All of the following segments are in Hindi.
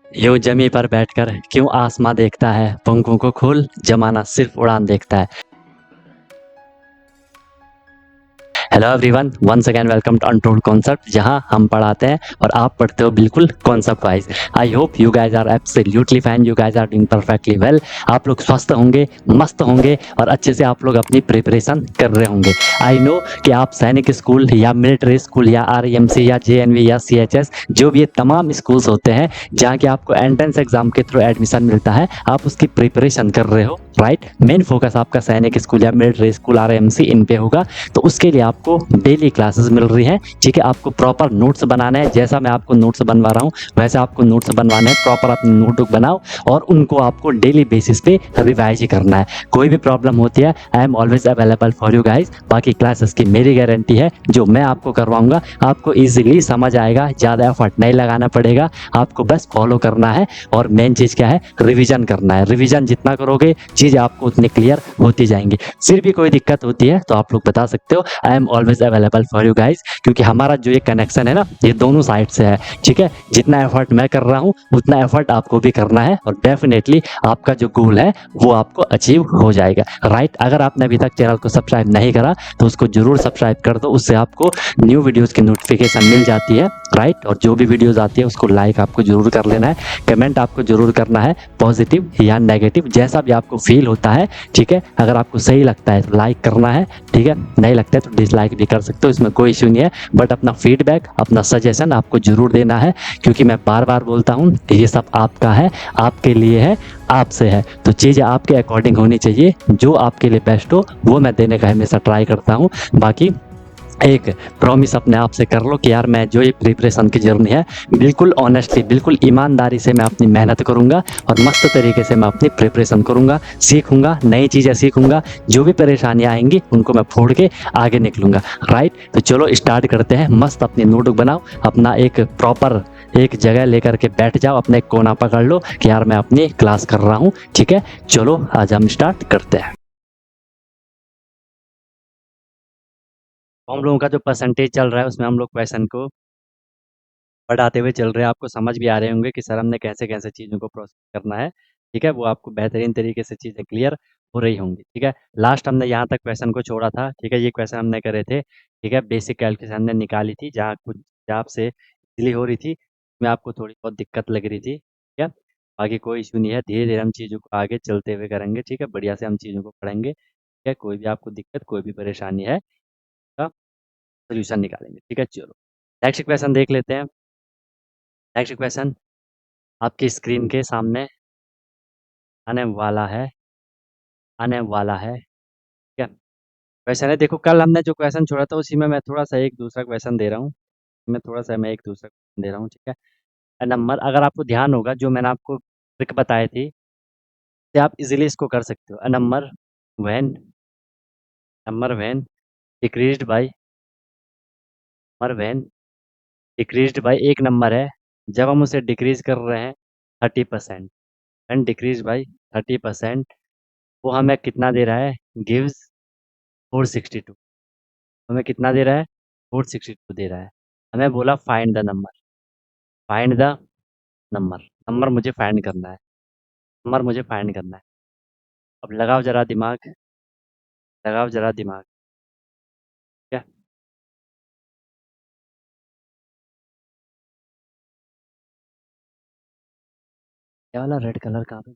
यूं जमी पर बैठकर क्यों आसमां देखता है, पंखों को खोल जमाना सिर्फ उड़ान देखता है। Hello everyone, once again welcome to untold concept, जहां हम पढ़ाते हैं और आप पढ़ते हो बिल्कुल concept wise. I hope you guys are absolutely fine, you guys are doing perfectly well. आप लोग स्वस्थ होंगे, मस्त होंगे और अच्छे से आप लोग अपनी प्रिपरेशन कर रहे होंगे। आई नो कि आप सैनिक स्कूल या मिलिट्री स्कूल या आरईएमसी या जेएनवी या सीएचएस, जो भी ये तमाम स्कूल्स होते हैं जहाँ के आपको एंट्रेंस एग्जाम के थ्रू एडमिशन मिलता है, आप उसकी प्रिपरेशन कर रहे हो, राइट। मेन फोकस आपका सैनिक स्कूल या मिलिट्री स्कूल आरईएमसी इन पे होगा। तो उसके लिए आपको डेली क्लासेस मिल रही हैं, ठीक है। आपको प्रॉपर नोट्स बनाना है, जैसा मैं आपको नोट्स बनवा रहा हूँ वैसे आपको नोट्स बनवाने हैं। प्रॉपर अपनी नोटबुक बनाओ और उनको आपको डेली बेसिस पे रिवाइज ही करना है। कोई भी प्रॉब्लम होती है, I am always available for you guys. बाकी क्लासेस की मेरी गारंटी है, जो मैं आपको करवाऊंगा आपको ईजिली समझ आएगा, ज़्यादा एफर्ट नहीं लगाना पड़ेगा, आपको बस फॉलो करना है। और मेन चीज़ क्या है, रिविजन करना है। रिविजन जितना करोगे चीज़ आपको उतनी क्लियर होती जाएंगी। फिर भी कोई दिक्कत होती है तो आप लोग बता सकते हो, I am always available for you guys. क्योंकि हमारा जो ये कनेक्शन है ना, ये दोनों साइड से है, ठीक है। जितना एफर्ट मैं कर रहा हूँ उतना एफर्ट आपको भी करना है और डेफिनेटली आपका जो गोल है वो आपको अचीव हो जाएगा, राइट। अगर आपने अभी तक चैनल को सब्सक्राइब नहीं करा तो उसको जरूर सब्सक्राइब कर दो, उससे आपको न्यू वीडियोस की नोटिफिकेशन मिल जाती है, राइट। और जो भी वीडियोस आती है उसको लाइक आपको जरूर कर लेना है, कमेंट आपको जरूर करना है, पॉजिटिव या नेगेटिव जैसा भी आपको फील होता है, ठीक है। अगर आपको सही लगता है तो लाइक करना है, ठीक है। नहीं लगता है तो डिसलाइक भी कर सकते हो, इसमें कोई इश्यू नहीं है। बट अपना फीडबैक, अपना सजेशन आपको जरूर देना है, क्योंकि मैं बार बार बोलता हूँ ये सब आपका है, आपके लिए है, आपसे है। तो चीज़ें आपके अकॉर्डिंग होनी चाहिए, जो आपके लिए बेस्ट हो वो मैं देने का हमेशा ट्राई करता हूँ। बाकी एक प्रॉमिस अपने आप से कर लो कि यार मैं जो ये प्रिपरेशन की जर्नी है बिल्कुल ऑनेस्टली, बिल्कुल ईमानदारी से मैं अपनी मेहनत करूंगा और मस्त तरीके से मैं अपनी प्रिपरेशन करूंगा, सीखूंगा, नई चीज़ें सीखूंगा। जो भी परेशानियां आएंगी उनको मैं फोड़ के आगे निकलूंगा, राइट। तो चलो स्टार्ट करते हैं। मस्त अपनी नोटबुक बनाओ, अपना एक प्रॉपर एक जगह लेकर के बैठ जाओ, अपने एक कोना पकड़ लो कि यार मैं अपनी क्लास कर रहा हूँ, ठीक है। चलो आज हम स्टार्ट करते हैं। हम लोगों का जो परसेंटेज चल रहा है उसमें हम लोग क्वेश्चन को बढ़ाते हुए चल रहे हैं। आपको समझ भी आ रहे होंगे कि सर हमने कैसे कैसे चीज़ों को प्रोसेस करना है, ठीक है। वो आपको बेहतरीन तरीके से चीज़ें क्लियर हो रही होंगी, ठीक है। लास्ट हमने यहाँ तक क्वेश्चन को छोड़ा था, ठीक है। ये क्वेश्चन हमने करे थे, ठीक है। बेसिक कैलकुलेशन हमने निकाली थी, जहाँ कुछ जहाँ से इजीली हो रही थी, में आपको थोड़ी बहुत दिक्कत लग रही थी, ठीक है। बाकी कोई इशू नहीं है, धीरे धीरे हम चीज़ों को आगे चलते हुए करेंगे, ठीक है। बढ़िया से हम चीज़ों को पढ़ेंगे, ठीक है। कोई भी आपको दिक्कत, कोई भी परेशानी है का सोल्यूशन निकालेंगे, ठीक है। चलो नेक्स्ट क्वेश्चन देख लेते हैं। नेक्स्ट क्वेश्चन आपकी स्क्रीन के सामने आने वाला है, आने वाला है, ठीक है। क्वेश्चन है, देखो कल हमने जो क्वेश्चन छोड़ा था उसी में मैं थोड़ा सा एक दूसरा क्वेश्चन दे रहा हूँ, मैं थोड़ा सा मैं एक दूसरा क्वेश्चन दे रहा हूँ, ठीक है। नंबर, अगर आपको ध्यान होगा जो मैंने आपको ट्रिक बताई थी, तो आप इजीली इसको कर सकते हो। When number when decreased bye, number when decreased bye एक नंबर है, जब हम उसे डिक्रीज कर रहे हैं 30%, एंड डिक्रीज बाय 30%, वो हमें कितना दे रहा है, गिव्स 462। हमें कितना दे रहा है, 462 दे रहा है। हमें बोला find the number, find the number, number मुझे फाइंड करना है, नंबर मुझे फाइंड करना है। अब लगाओ जरा दिमाग, लगाओ जरा दिमाग, क्या क्या वाला रेड कलर का भी।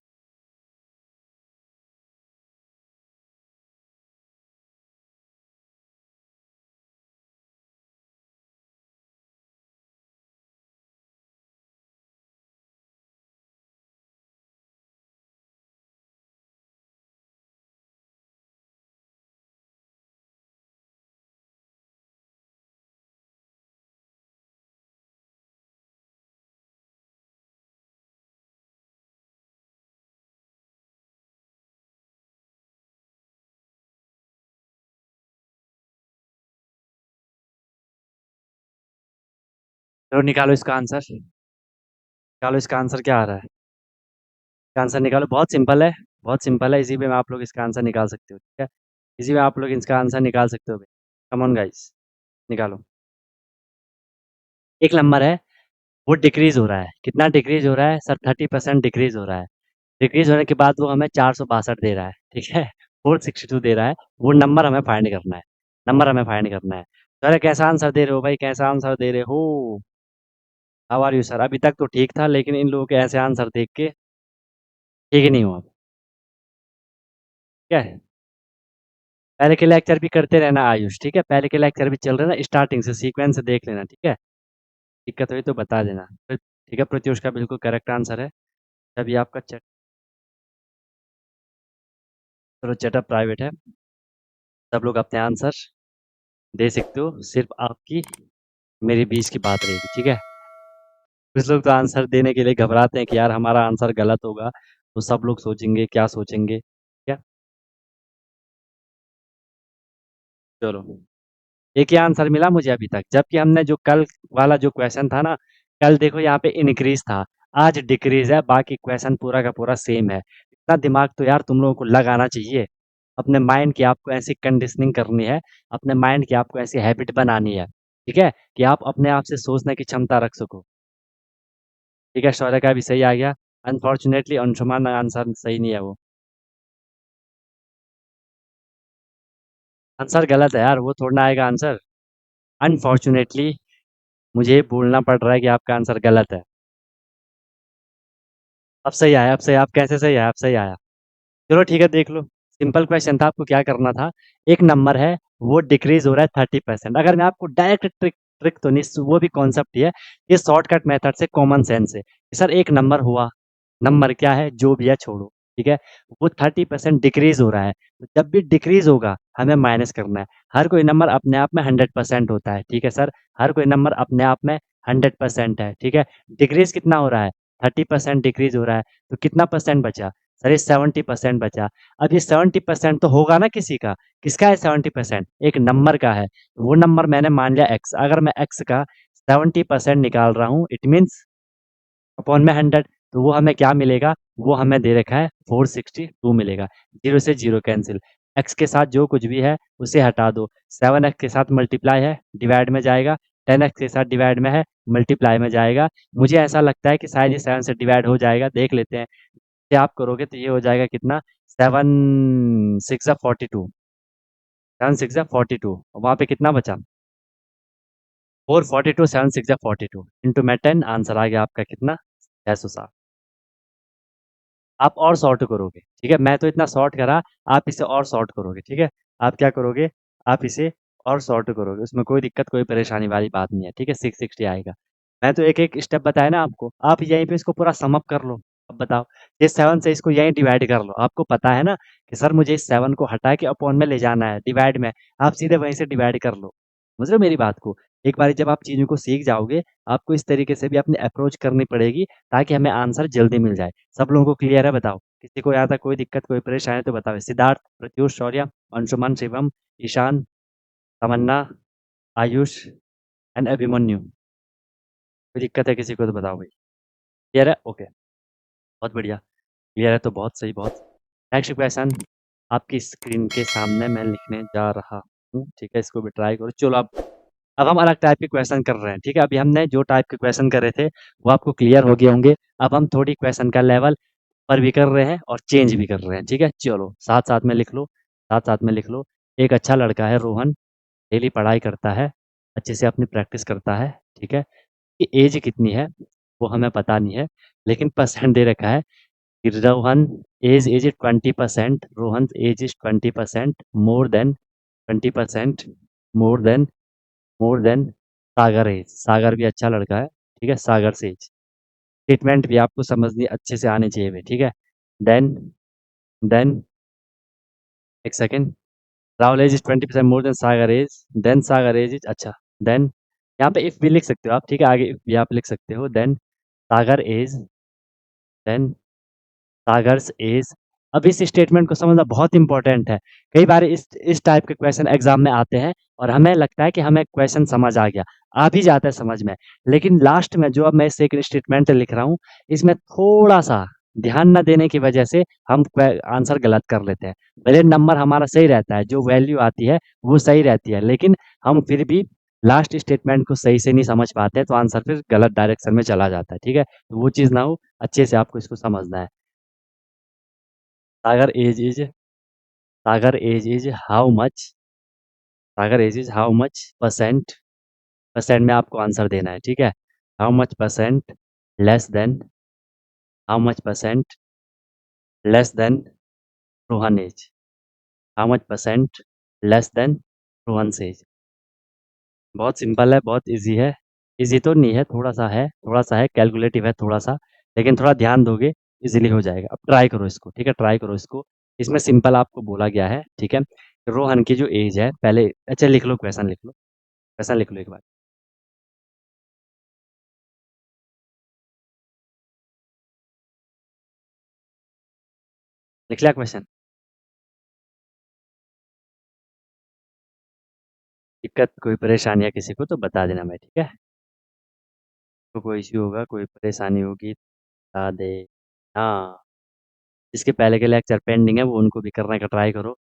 चलो निकालो इसका आंसर, निकालो इसका आंसर क्या आ रहा है। इसका आंसर निकालो, बहुत सिंपल है, बहुत सिंपल है। इसी पे में आप लोग इसका आंसर निकाल सकते हो, ठीक है। इसी में आप लोग इसका आंसर निकाल सकते हो। कम ऑन गाइस, निकालो। एक नंबर है वो डिक्रीज हो रहा है। कितना डिक्रीज हो रहा है सर? 30% डिक्रीज हो रहा है। डिक्रीज होने के बाद वो हमें 462 दे रहा है, ठीक है, 462 दे रहा है। वो नंबर हमें फाइंड करना है। नंबर हमें फाइंड करना है। तो अरे कैसा आंसर दे रहे हो भाई, कैसा आंसर दे रहे हो? How are you sir? अभी तक तो ठीक था, लेकिन इन लोगों के ऐसे आंसर देख के ठीक ही नहीं हुआ। क्या है? पहले के लेक्चर भी करते रहना आयुष, ठीक है, पहले के लेक्चर भी चल रहे ना, स्टार्टिंग से सीक्वेंस से देख लेना, ठीक है। दिक्कत हुई तो बता देना ठीक है। प्रत्युष का बिल्कुल करेक्ट आंसर है। अभी आपका चैट, चलो चैटअप प्राइवेट है, सब लोग अपने आंसर दे सकते हो, सिर्फ आपकी मेरी बीच की बात रहेगी, ठीक है। कुछ लोग तो आंसर देने के लिए घबराते हैं कि यार हमारा आंसर गलत होगा, तो सब लोग सोचेंगे, क्या सोचेंगे, क्या। चलो, एक ही आंसर मिला मुझे अभी तक, जबकि हमने जो कल वाला जो क्वेश्चन था ना, कल देखो यहाँ पे इंक्रीज था, आज डिक्रीज है, बाकी क्वेश्चन पूरा का पूरा सेम है। इतना दिमाग तो यार तुम लोगों को लगाना चाहिए। अपने माइंड की आपको ऐसी कंडीशनिंग करनी है, अपने माइंड की आपको ऐसी हैबिट बनानी है, ठीक है, कि आप अपने आप से सोचने की क्षमता रख सको। ठीक है, शौर्य का भी सही आ गया। अनफॉर्चुनेटली अंशुमान आंसर सही नहीं है वो। आंसर गलत है यार, वो थोड़ा ना आएगा आंसर। अनफॉर्चुनेटली मुझे बोलना पड़ रहा है कि आपका आंसर गलत है। अब सही आया, अब सही, आप कैसे सही आया, अब सही आया। चलो ठीक है, देख लो। सिंपल क्वेश्चन था, आपको क्या करना था। एक नंबर है, वो डिक्रीज हो रहा है 30%। अगर मैं आपको डायरेक्ट ट्रिक, ट्रिक तो नहीं, वो भी कॉन्सेप्ट ही है, ये शॉर्टकट मेथड से, कॉमन सेंस से कि सर एक नंबर हुआ, नंबर क्या है जो भी है छोड़ो, ठीक है, वो 30% डिक्रीज हो रहा है, तो जब भी डिक्रीज होगा हमें माइनस करना है। हर कोई नंबर अपने आप में 100% होता है, ठीक है सर, हर कोई नंबर अपने आप में 100% है, ठीक है। डिक्रीज कितना हो रहा है? 30% डिक्रीज हो रहा है, तो कितना परसेंट बचा? सर ये 70% बचा। अब ये 70% तो होगा ना किसी का। किसका है 70%? एक नंबर का है, तो वो नंबर मैंने मान लिया एक्स। अगर मैं एक्स का 70% निकाल रहा हूँ, इट मीन्स अपॉन में 100, तो वो हमें क्या मिलेगा? वो हमें दे रखा है 462 मिलेगा। जीरो से जीरो कैंसिल, एक्स के साथ जो कुछ भी है उसे हटा दो। 7x के साथ मल्टीप्लाई है, डिवाइड में जाएगा। 10x के साथ डिवाइड में है, मल्टीप्लाई में जाएगा। मुझे ऐसा लगता है कि शायद ये 7 से डिवाइड हो जाएगा, देख लेते हैं। से आप करोगे तो ये हो जाएगा कितना? 7 6 42, 7 6 42, वहाँ पे कितना बचा? 442, 7 6 42 इंटू में 10, आंसर आ गया आपका कितना? 660। आप और सॉर्ट करोगे, ठीक है, मैं तो इतना सॉर्ट करा, आप इसे और सॉर्ट करोगे, ठीक है। आप क्या करोगे? आप इसे और सॉर्ट करोगे, उसमें कोई दिक्कत, कोई परेशानी वाली बात नहीं है, ठीक है। 660 आएगा। मैं तो एक एक स्टेप बताया ना आपको, आप यहीं पे इसको पूरा समअप कर लो। अब बताओ, ये 7 से इसको यहीं डिवाइड कर लो। आपको पता है ना कि सर मुझे इस 7 को हटा के अपॉन में ले जाना है, डिवाइड में। आप सीधे वहीं से डिवाइड कर लो। समझ रहे हो मेरी बात को? एक बार जब आप चीज़ों को सीख जाओगे, आपको इस तरीके से भी अपनी अप्रोच करनी पड़ेगी, ताकि हमें आंसर जल्दी मिल जाए। सब लोगों को क्लियर है? बताओ, किसी को यहाँ तक कोई दिक्कत, कोई परेशानी है तो बताओ। सिद्धार्थ, प्रत्युष, शौर्य, अंशुमन, शिवम, ईशान, तमन्ना, आयुष एंड अभिमन्यु, कोई दिक्कत है किसी को तो बताओ भाई। क्लियर है? ओके, बहुत बढ़िया। क्लियर है तो बहुत सही, बहुत। नेक्स्ट क्वेश्चन आपकी स्क्रीन के सामने मैं लिखने जा रहा हूँ, ठीक है, इसको भी ट्राई करो। चलो अब हम अलग टाइप के क्वेश्चन कर रहे हैं, ठीक है। अभी हमने जो टाइप के क्वेश्चन कर रहे थे वो आपको क्लियर हो गए होंगे। अब हम थोड़ी क्वेश्चन का लेवल पर भी कर रहे हैं और चेंज भी कर रहे हैं, ठीक है। चलो साथ साथ में लिख लो, साथ साथ में लिख लो। एक अच्छा लड़का है रोहन, डेली पढ़ाई करता है, अच्छे से अपनी प्रैक्टिस करता है, ठीक है। कि एज कितनी है वो हमें पता नहीं है, लेकिन परसेंट दे रखा है कि Rohan age 20%, Rohan age is 20% more than 20%, more than, more than Sagar age. Sagar भी अच्छा लड़का है, ठीक है, सागर से एज। स्टेटमेंट भी आपको समझनी अच्छे से आनी चाहिए भी, ठीक है। देन, देन एक second, Rahul age is 20% more than Sagar age, then Sagar age is, अच्छा, देन यहाँ पे इफ भी लिख सकते हो आप, ठीक है, आगे इफ भी आप लिख सकते हो। Then Sagar age, then sagas as. अब इस स्टेटमेंट को समझना बहुत इंपॉर्टेंट है। कई बार इस टाइप के क्वेश्चन एग्जाम में आते हैं और हमें लगता है कि हमें क्वेश्चन समझ आ भी जाता है समझ में, लेकिन लास्ट में जो अब मैं सेकंड स्टेटमेंट लिख रहा हूँ, इसमें थोड़ा सा ध्यान न देने की वजह से हम आंसर गलत कर लेते हैं। भले नंबर हमारा सही रहता है, जो वैल्यू आती है वो सही रहती है, लेकिन हम फिर भी लास्ट स्टेटमेंट को सही से नहीं समझ पाते तो आंसर फिर गलत डायरेक्शन में चला जाता है, ठीक है? तो वो चीज़ ना हो, अच्छे से आपको इसको समझना है। Sagar age is Sagar age is how much Sagar age is how much percent percent में आपको आंसर देना है, ठीक है? How much percent less than how much percent less than Rohan age how much percent less than Rohan age. बहुत सिंपल है, बहुत ईज़ी है। ईज़ी तो नहीं है, थोड़ा-सा है, कैलकुलेटिव है थोड़ा-सा, लेकिन थोड़ा ध्यान दोगे ईज़िली हो जाएगा। अब ट्राई करो इसको, ठीक है? ट्राई करो इसको। इसमें सिंपल आपको बोला गया है, ठीक है? रोहन की जो एज है पहले अच्छा लिख लो क्वेश्चन लिख लो, क्वेश्चन लिख लो एक बार। लिख लिया क्वेश्चन? दिक्कत कोई परेशानी है किसी को तो बता देना मैं, ठीक है? तो कोई इश्यू होगा, कोई परेशानी होगी बता दे हाँ, जिसके पहले के लेक्चर पेंडिंग है वो उनको भी करने का ट्राई करो,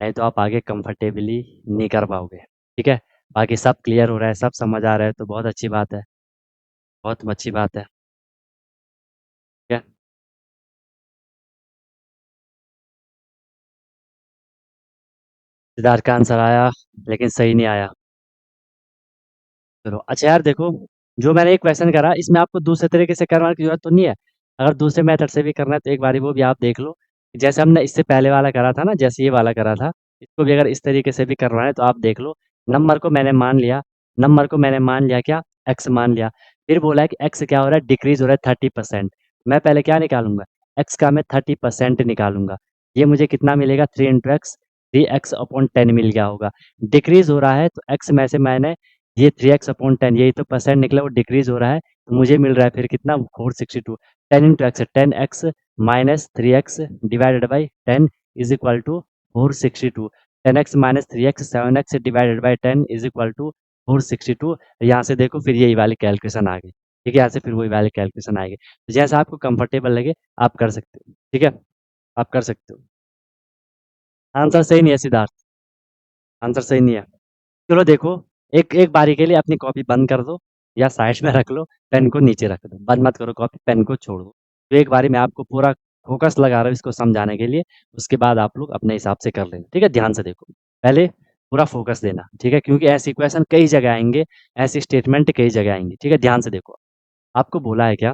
नहीं तो आप आगे कंफर्टेबली नहीं कर पाओगे, ठीक है? बाकी सब क्लियर हो रहा है, सब समझ आ रहा है तो बहुत अच्छी बात है, बहुत अच्छी बात है, ठीक है? सिद्धार्थ का आंसर आया, लेकिन सही नहीं आया। चलो, अच्छा यार देखो, जो मैंने एक क्वेश्चन करा इसमें आपको दूसरे तरीके से करवाने की ज़रूरत तो नहीं है। अगर दूसरे मेथड से भी करना है तो एक बारी वो भी आप देख लो। जैसे हमने इससे पहले वाला करा था ना, जैसे ये वाला करा था, इसको भी अगर इस तरीके से भी करवाना है तो आप देख लो। नंबर को मैंने मान लिया नंबर को मैंने मान लिया क्या? एक्स मान लिया। फिर बोला है कि एक्स क्या हो रहा है? डिक्रीज़ हो रहा है 30%। मैं पहले क्या निकालूँगा? एक्स का मैं 30% निकालूँगा। ये मुझे कितना मिलेगा? 3 इंटू एक्स, 3x अपॉन 10 मिल गया होगा। डिक्रीज़ हो रहा है तो एक्स में से मैंने ये 3x अपॉन 10 यही तो परसेंट निकला वो डिक्रीज़ हो रहा है, तो मुझे मिल रहा है फिर कितना 462 10 into x 10x minus 3x divided by 10 is equal to 462 10x minus 3x 7x divided by 10 is equal to 462। यहाँ से देखो फिर यही वाली कैलकुलेशन आ गई, ठीक है? यहाँ से फिर वही वाली कैलकुलेशन आएगी, तो जैसा आपको कंफर्टेबल लगे आप कर सकते हो, ठीक है? आप कर सकते हो। आंसर सही नहीं है सिद्धार्थ, आंसर सही नहीं है। चलो देखो, एक एक बारी के लिए अपनी कॉपी बंद कर दो या साइड में रख लो, पेन को नीचे रख दो, बंद मत करो कॉपी, पेन को छोड़ दो। तो एक बारी मैं आपको पूरा फोकस लगा रहा हूँ इसको समझाने के लिए, उसके बाद आप लोग अपने हिसाब से कर लेना, ठीक है? ध्यान से देखो, पहले पूरा फोकस देना, ठीक है? क्योंकि ऐसे इक्वेशन कई जगह आएंगे, ऐसे स्टेटमेंट कई जगह आएंगे, ठीक है? ध्यान से देखो, आपको बोला है क्या?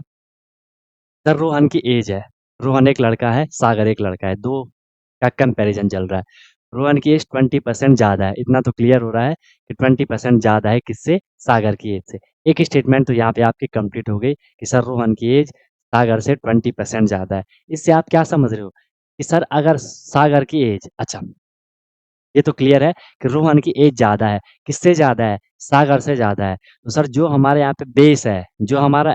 सर रोहन की एज है, रोहन एक लड़का है, सागर एक लड़का है, दो का कंपैरिजन चल रहा है। रोहन की एज 20% ज़्यादा है, इतना तो क्लियर हो रहा है कि 20% ज़्यादा है किससे? सागर की एज से। एक स्टेटमेंट तो यहाँ पे आपकी कंप्लीट हो गई कि सर रोहन की एज सागर से 20% ज़्यादा है। इससे आप क्या समझ रहे हो कि सर अगर सागर की एज अच्छा, ये तो क्लियर है कि रोहन की एज ज़्यादा है, किससे ज़्यादा है? सागर से ज़्यादा है। तो सर जो हमारे यहाँ पे बेस है, जो हमारा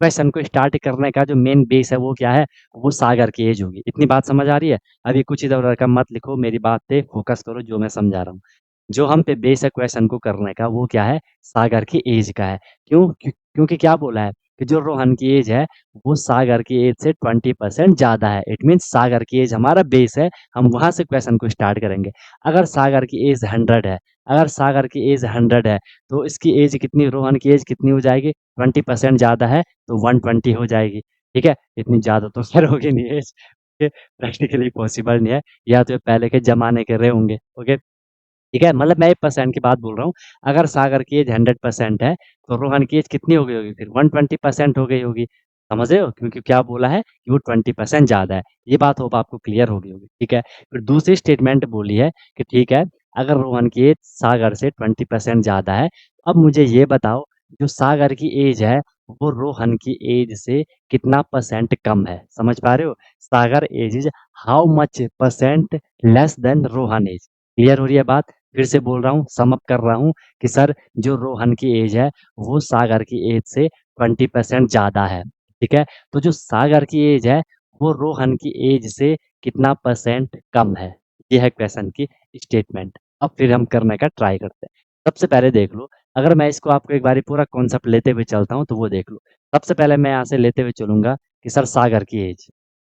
क्वेश्चन को स्टार्ट करने का जो मेन बेस है वो क्या है? वो सागर की एज होगी। इतनी बात समझ आ रही है? अभी कुछ इधर-उधर का मत लिखो, मेरी बात पे फ़ोकस करो जो मैं समझा रहा हूँ। जो हम पे बेस है क्वेश्चन को करने का वो क्या है? सागर की एज का है। क्योंकि क्या बोला है कि जो रोहन की एज है वो सागर की एज से 20% ज़्यादा है। इट मीन्स सागर की एज हमारा बेस है, हम वहाँ से क्वेश्चन को स्टार्ट करेंगे। अगर सागर की एज 100 है अगर सागर की एज 100 है, तो इसकी एज कितनी रोहन की एज कितनी हो जाएगी? 20% ज़्यादा है तो 120 हो जाएगी, ठीक है? इतनी ज़्यादा तो खैर होगी नहीं एज, ये प्रैक्टिकली पॉसिबल नहीं है, या तो ये पहले के ज़माने के रहे होंगे, ओके? ठीक है? मतलब मैं 1% की बात बोल रहा हूँ, अगर सागर की एज 100% है, तो रोहन की एज कितनी हो गई होगी फिर? 120% हो गई होगी, समझ रहे हो? क्योंकि क्या बोला है कि वो 20% ज़्यादा है, ये बात होप आपको क्लियर हो गई होगी, ठीक है? फिर दूसरी स्टेटमेंट बोली है कि ठीक है, अगर रोहन की एज सागर से 20% ज़्यादा है, अब मुझे ये बताओ, जो सागर की एज है, वो रोहन की एज से कितना परसेंट कम है? समझ पा रहे हो? Sagar age is how much percent less than Rohan age. Clear हो रही है बात? फिर से बोल रहा हूँ, सम अप कर रहा हूँ कि सर जो रोहन की एज है, वो सागर की एज से 20% ज़्यादा है, ठीक है? तो जो सागर की एज है, वो रोहन की एज से कितना परसेंट कम है? ये है क्वेश्चन की स्टेटमेंट। अब फिर हम करने का ट्राई करते हैं। सबसे पहले देख लो, अगर मैं इसको आपको एक बारी पूरा कॉन्सेप्ट लेते हुए चलता हूँ, तो वो देख लो। सबसे पहले मैं यहाँ से लेते हुए चलूँगा कि सर सागर की एज,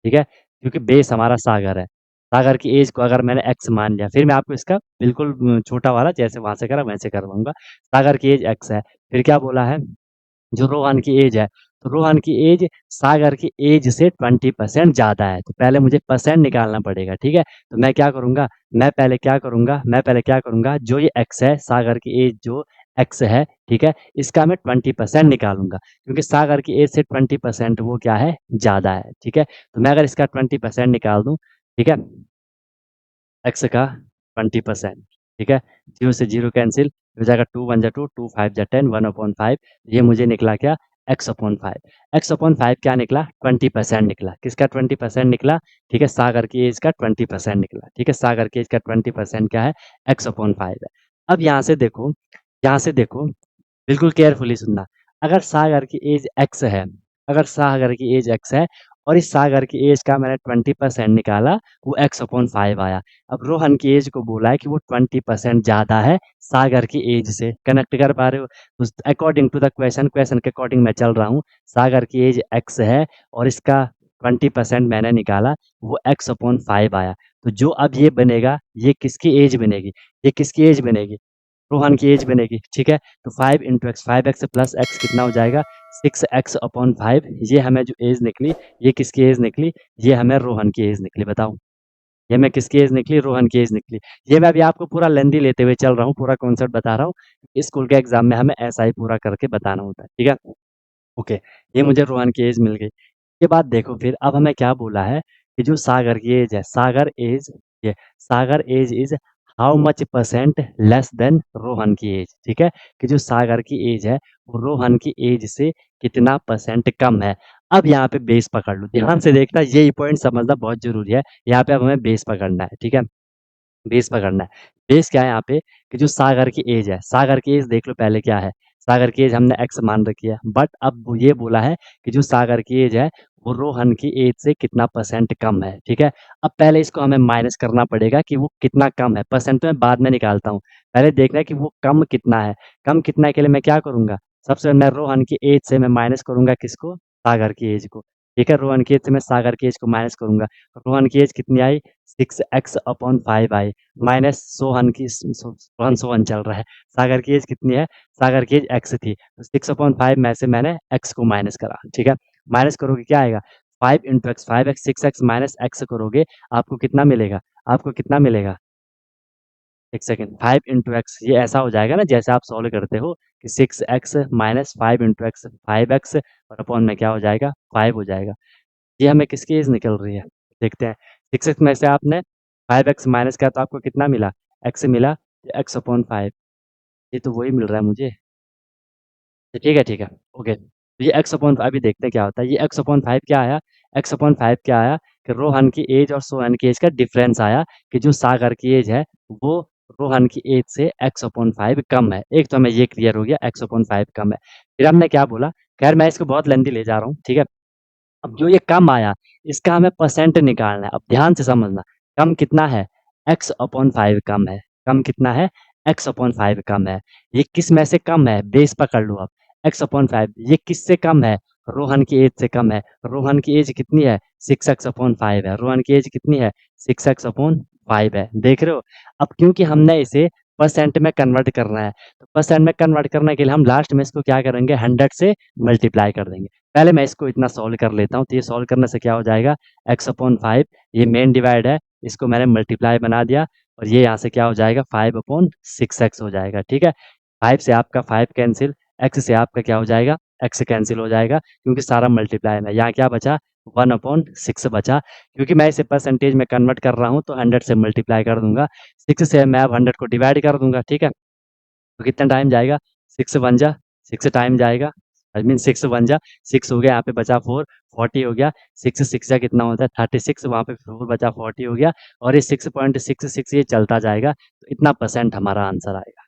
ठीक है? क्योंकि बेस हमारा सागर है। सागर की एज को अगर मैंने एक्स मान लिया, फिर मैं आपको इसका बिल्कुल छोटा वाला जैसे वहां से करा वैसे करवाऊंगा। सागर की एज एक्स है, फिर क्या बोला है, जो रोहन की एज है, तो रोहन की एज सागर की एज से 20% ज़्यादा है। तो पहले मुझे परसेंट निकालना पड़ेगा, ठीक है? तो मैं क्या करूँगा, मैं पहले क्या करूँगा, जो ये एक्स है, सागर की एज जो एक्स है, ठीक है? इसका मैं 20% निकालूँगा, क्योंकि सागर की एज से 20% वो क्या है, ज़्यादा है, ठीक है? तो मैं अगर इसका 20% निकाल दूँ, ठीक है? एक्स का 20%, ठीक है? 0 से 0 कैंसिल हो जाएगा, 2 1 जा 2, 2 5 जा 10, 1/5। ये मुझे निकला क्या, x/5। x/5 क्या निकला, 20% निकला। किसका 20% निकला, ठीक है? सागर की एज का 20% निकला, ठीक है? सागर की एज का 20% क्या है, x/5 है। अब यहाँ से देखो, बिल्कुल केयरफुली सुनना। अगर सागर की एज एक्स है, अगर सागर की एज एक्स है और इस सागर की एज का मैंने 20% निकाला, वो x/5 आया। अब रोहन की एज को बोला है कि वो 20% ज़्यादा है सागर की एज से। कनेक्ट कर पा रहे हो? तो अकॉर्डिंग टू द क्वेश्चन के अकॉर्डिंग मैं चल रहा हूँ। सागर की एज एक्स है और इसका 20% मैंने निकाला, वो x/5 आया। तो जो अब ये बनेगा, ये किसकी एज बनेगी? ये किसकी एज बनेगी? रोहन की एज बनेगी, ठीक है? तो 5 into x, 5x plus x कितना हो जाएगा, 6x/5। ये हमें जो एज निकली, ये किसकी एज निकली, ये हमें रोहन की एज निकली। बताओ, ये मैं किसकी एज निकली, रोहन की एज निकली। ये मैं अभी आपको पूरा लेंदी लेते हुए चल रहा हूँ, पूरा कॉन्सेप्ट बता रहा हूँ। स्कूल के एग्जाम में हमें ऐसा ही पूरा करके बताना होता है, ठीक है? ओके, ये मुझे रोहन की एज मिल गई। ये बात देखो, फिर अब हमें क्या बोला है कि जो सागर की एज है, ये Sagar age is how much percent less than Rohan की एज, ठीक है? कि जो सागर की एज है, वो रोहन की एज से कितना परसेंट कम है। अब यहाँ पे बेस पकड़ लो, ध्यान से देखना, ये पॉइंट समझना बहुत जरूरी है। यहाँ पे अब हमें बेस पकड़ना है, ठीक है? बेस पकड़ना है। बेस क्या है यहाँ पे, कि जो सागर की एज है, सागर की एज देख लो पहले क्या है। सागर की एज हमने एक्स मान रखी है, बट अब वो ये बोला है कि जो सागर की एज है, वो रोहन की एज से कितना परसेंट कम है, ठीक है? अब पहले इसको हमें माइनस करना पड़ेगा कि वो कितना कम है। परसेंट तो मैं बाद में निकालता हूँ, पहले देखना है कि वो कम कितना है। कम कितना है के लिए मैं क्या करूंगा, सबसे पहले मैं रोहन की एज से मैं माइनस करूंगा किसको, सागर की एज को, ठीक है? रोहन की एज से मैं सागर की एज को माइनस करूंगा। रोहन की एज कितनी आई, 6x/5 आई, माइनस सोहन सोहन चल रहा है। सागर की एज कितनी है, सागर की एज एक्स थी, तो 6/5 में से मैंने एक्स को माइनस करा, ठीक है? माइनस करोगे क्या आएगा, 5 into x, 5x, 6x minus x करोगे, आपको कितना मिलेगा, आपको कितना मिलेगा, एक सेकेंड, 5 इंटू एक्स, ये ऐसा हो जाएगा ना जैसे आप सॉल्व करते हो कि 6x minus 5 into x, 5x और अपॉन में क्या हो जाएगा, 5 हो जाएगा। ये हमें किसकी एज निकल रही है, देखते हैं। 6x में से आपने 5x माइनस किया तो आपको कितना मिला, x मिला, x/5। ये तो वही मिल रहा है मुझे। तो ठीक है, ओके। तो ये x/5 अभी देखते हैं क्या होता है। ये x/5 क्या आया, x/5 क्या आया कि रोहन की एज और सोहन की एज का डिफरेंस आया, कि जो सागर की एज है, वो रोहन की एज से x/5 कम है। एक तो हमें ये क्लियर हो गया, x/5 कम है। फिर हमने क्या बोला, खैर मैं इसको बहुत लेंथी ले जा रहा हूँ, ठीक है? अब जो ये कम आया, इसका हमें परसेंट निकालना है। अब ध्यान से समझना, कम कितना है, x/5 कम है। कम कितना है, x/5 कम है। ये किस में से कम है, बेस पकड़ लो आप। x/5 ये किससे कम है, रोहन की एज से कम है। रोहन की एज कितनी है, 6x/5 है। रोहन की एज कितनी है, 6x/5 है। देख रहे हो? अब क्योंकि हमने इसे परसेंट में कन्वर्ट करना है, तो परसेंट में कन्वर्ट करने के लिए हम लास्ट में इसको क्या करेंगे, 100 से मल्टीप्लाई कर देंगे। पहले मैं इसको इतना सॉल्व कर लेता हूँ, तो ये सॉल्व करने से क्या हो जाएगा, x/5, ये मेन डिवाइड है, इसको मैंने मल्टीप्लाई बना दिया, और ये यहाँ से क्या हो जाएगा, 5/6x हो जाएगा, ठीक है? 5 से आपका 5 कैंसिल, x से आपका क्या हो जाएगा, x कैंसिल हो जाएगा, क्योंकि सारा मल्टीप्लाई में। यहाँ क्या बचा, 1/6 बचा। क्योंकि मैं इसे परसेंटेज में कन्वर्ट कर रहा हूँ, तो 100 से मल्टीप्लाई कर दूंगा। 6 से मैं अब 100 को डिवाइड कर दूंगा, ठीक है? तो कितना टाइम जाएगा, 6 1 जा 6 टाइम जाएगा, आई मीन 6 1 जा 6 हो गया, यहाँ पे बचा 4, 40 हो गया। 6 6 जा कितना होता है, 36, वहाँ पे 4 बचा, 40 हो गया। और ये 6.66 ये चलता जाएगा, तो इतना परसेंट हमारा आंसर आएगा।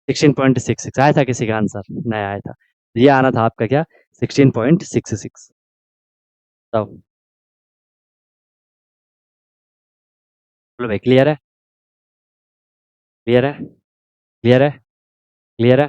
16.66 आया था किसी का आंसर, नहीं आया था। ये आना था आपका क्या, 16.66। तो बोलो भाई, क्लियर है, क्लियर है, क्लियर है, क्लियर है?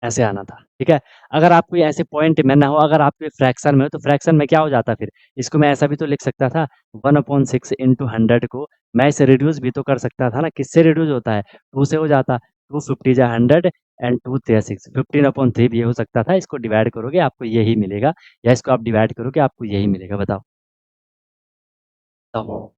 ऐसे आना था। ठीक है? अगर आप कोई ऐसे पॉइंट में ना हो, अगर आप कोई फ्रैक्शन में हो, तो फ्रैक्शन में क्या हो जाता फिर? इसको मैं ऐसा भी तो लिख सकता था 1/6 इंटू 100 को मैं इसे रिड्यूस भी तो कर सकता था ना, किससे रिड्यूस होता है? 2 से हो जाता, 2 50 जा 100 एंड 2 3 6 15/3 भी ये हो सकता था, इसको डिवाइड करोगे आपको यही मिलेगा या इसको आप डिवाइड करोगे आपको यही मिलेगा, बताओ? बताओ।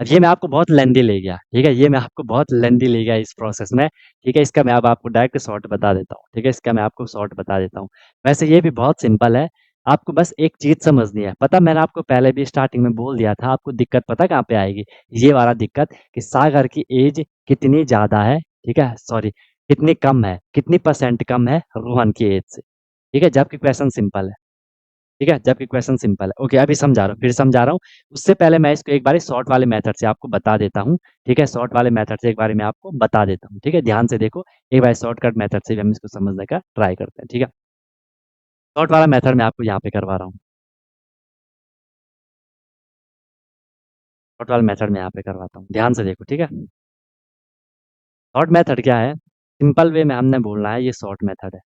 अब ये मैं आपको बहुत लेंदी ले गया, ठीक है? ये मैं आपको बहुत लेंदी ले गया इस प्रोसेस में, ठीक है? इसका मैं अब आपको डायरेक्ट शॉर्ट बता देता हूँ, ठीक है? इसका मैं आपको शॉर्ट बता देता हूँ। वैसे ये भी बहुत सिंपल है, आपको बस एक चीज़ समझनी है। पता मैंने आपको पहले भी स्टार्टिंग में बोल दिया था, आपको दिक्कत पता कहाँ पे आएगी? ये वाला दिक्कत कि सागर की ऐज कितनी ज़्यादा है, ठीक है? सॉरी कितनी कम है, कितनी परसेंट कम है रोहन की ऐज से, ठीक है? जबकि क्वेश्चन सिंपल है। ठीक है? जबकि क्वेश्चन सिंपल है। ओके, अभी समझा रहा हूँ, फिर समझा रहा हूँ। उससे पहले मैं इसको एक बारी शॉर्ट वाले मेथड से आपको बता देता हूँ, ठीक है? शॉर्ट वाले मेथड से एक बारी मैं आपको बता देता हूँ, ठीक है? ध्यान से देखो, एक बार शॉर्टकट मेथड से भी हम इसको समझने का ट्राई करते हैं, ठीक है? शॉर्ट वाला मेथड मैं आपको यहाँ पे करवा रहा हूँ। शॉर्ट वाला मेथड मैं यहाँ पे करवाता हूँ, ध्यान से देखो, ठीक है? शॉर्ट मेथड क्या है? सिंपल वे में हमने बोलना है, ये शॉर्ट मेथड है।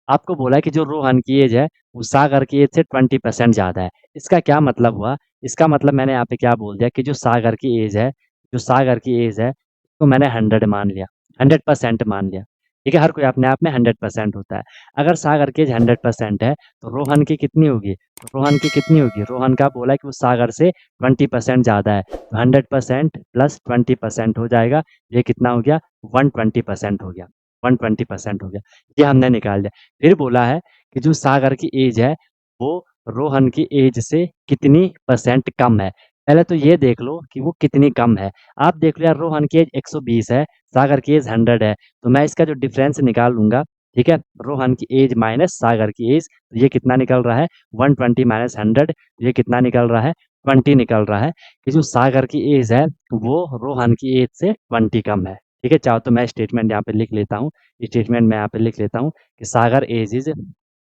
आपको बोला है कि जो रोहन की एज है, वो सागर की एज से 20% ज़्यादा है। इसका क्या मतलब हुआ? इसका मतलब मैंने यहाँ पे क्या बोल दिया कि जो सागर की एज है, जो सागर की एज है, उसको मैंने 100 मान लिया, 100% मान लिया। ठीक है? हर कोई अपने आप में 100% होता है। अगर सागर की एज 100% है, तो रोहन की कितनी होगी? तो रोहन की कितनी होगी? रोहन का बोला है कि वो सागर से 20% ज़्यादा है, तो 100% प्लस 20% हो जाएगा। ये कितना हो गया? 120% हो गया, 120% हो गया। ये हमने निकाल दिया। फिर बोला है कि जो सागर की एज है वो रोहन की एज से कितनी परसेंट कम है। पहले तो ये देख लो कि वो कितनी कम है। आप देख लो यार, रोहन की एज 120 है, सागर की एज 100 है, तो मैं इसका जो डिफरेंस निकाल लूंगा, ठीक है? रोहन की एज माइनस सागर की एज, तो ये कितना निकल रहा है? 120 माइनस 100, ये कितना निकल रहा है? 20 निकल रहा है कि जो सागर की एज है वो रोहन की एज से 20 कम है। ठीक है? चाहो तो मैं स्टेटमेंट यहाँ पे लिख लेता हूँ, स्टेटमेंट मैं यहाँ पे लिख लेता हूँ कि Sagar age is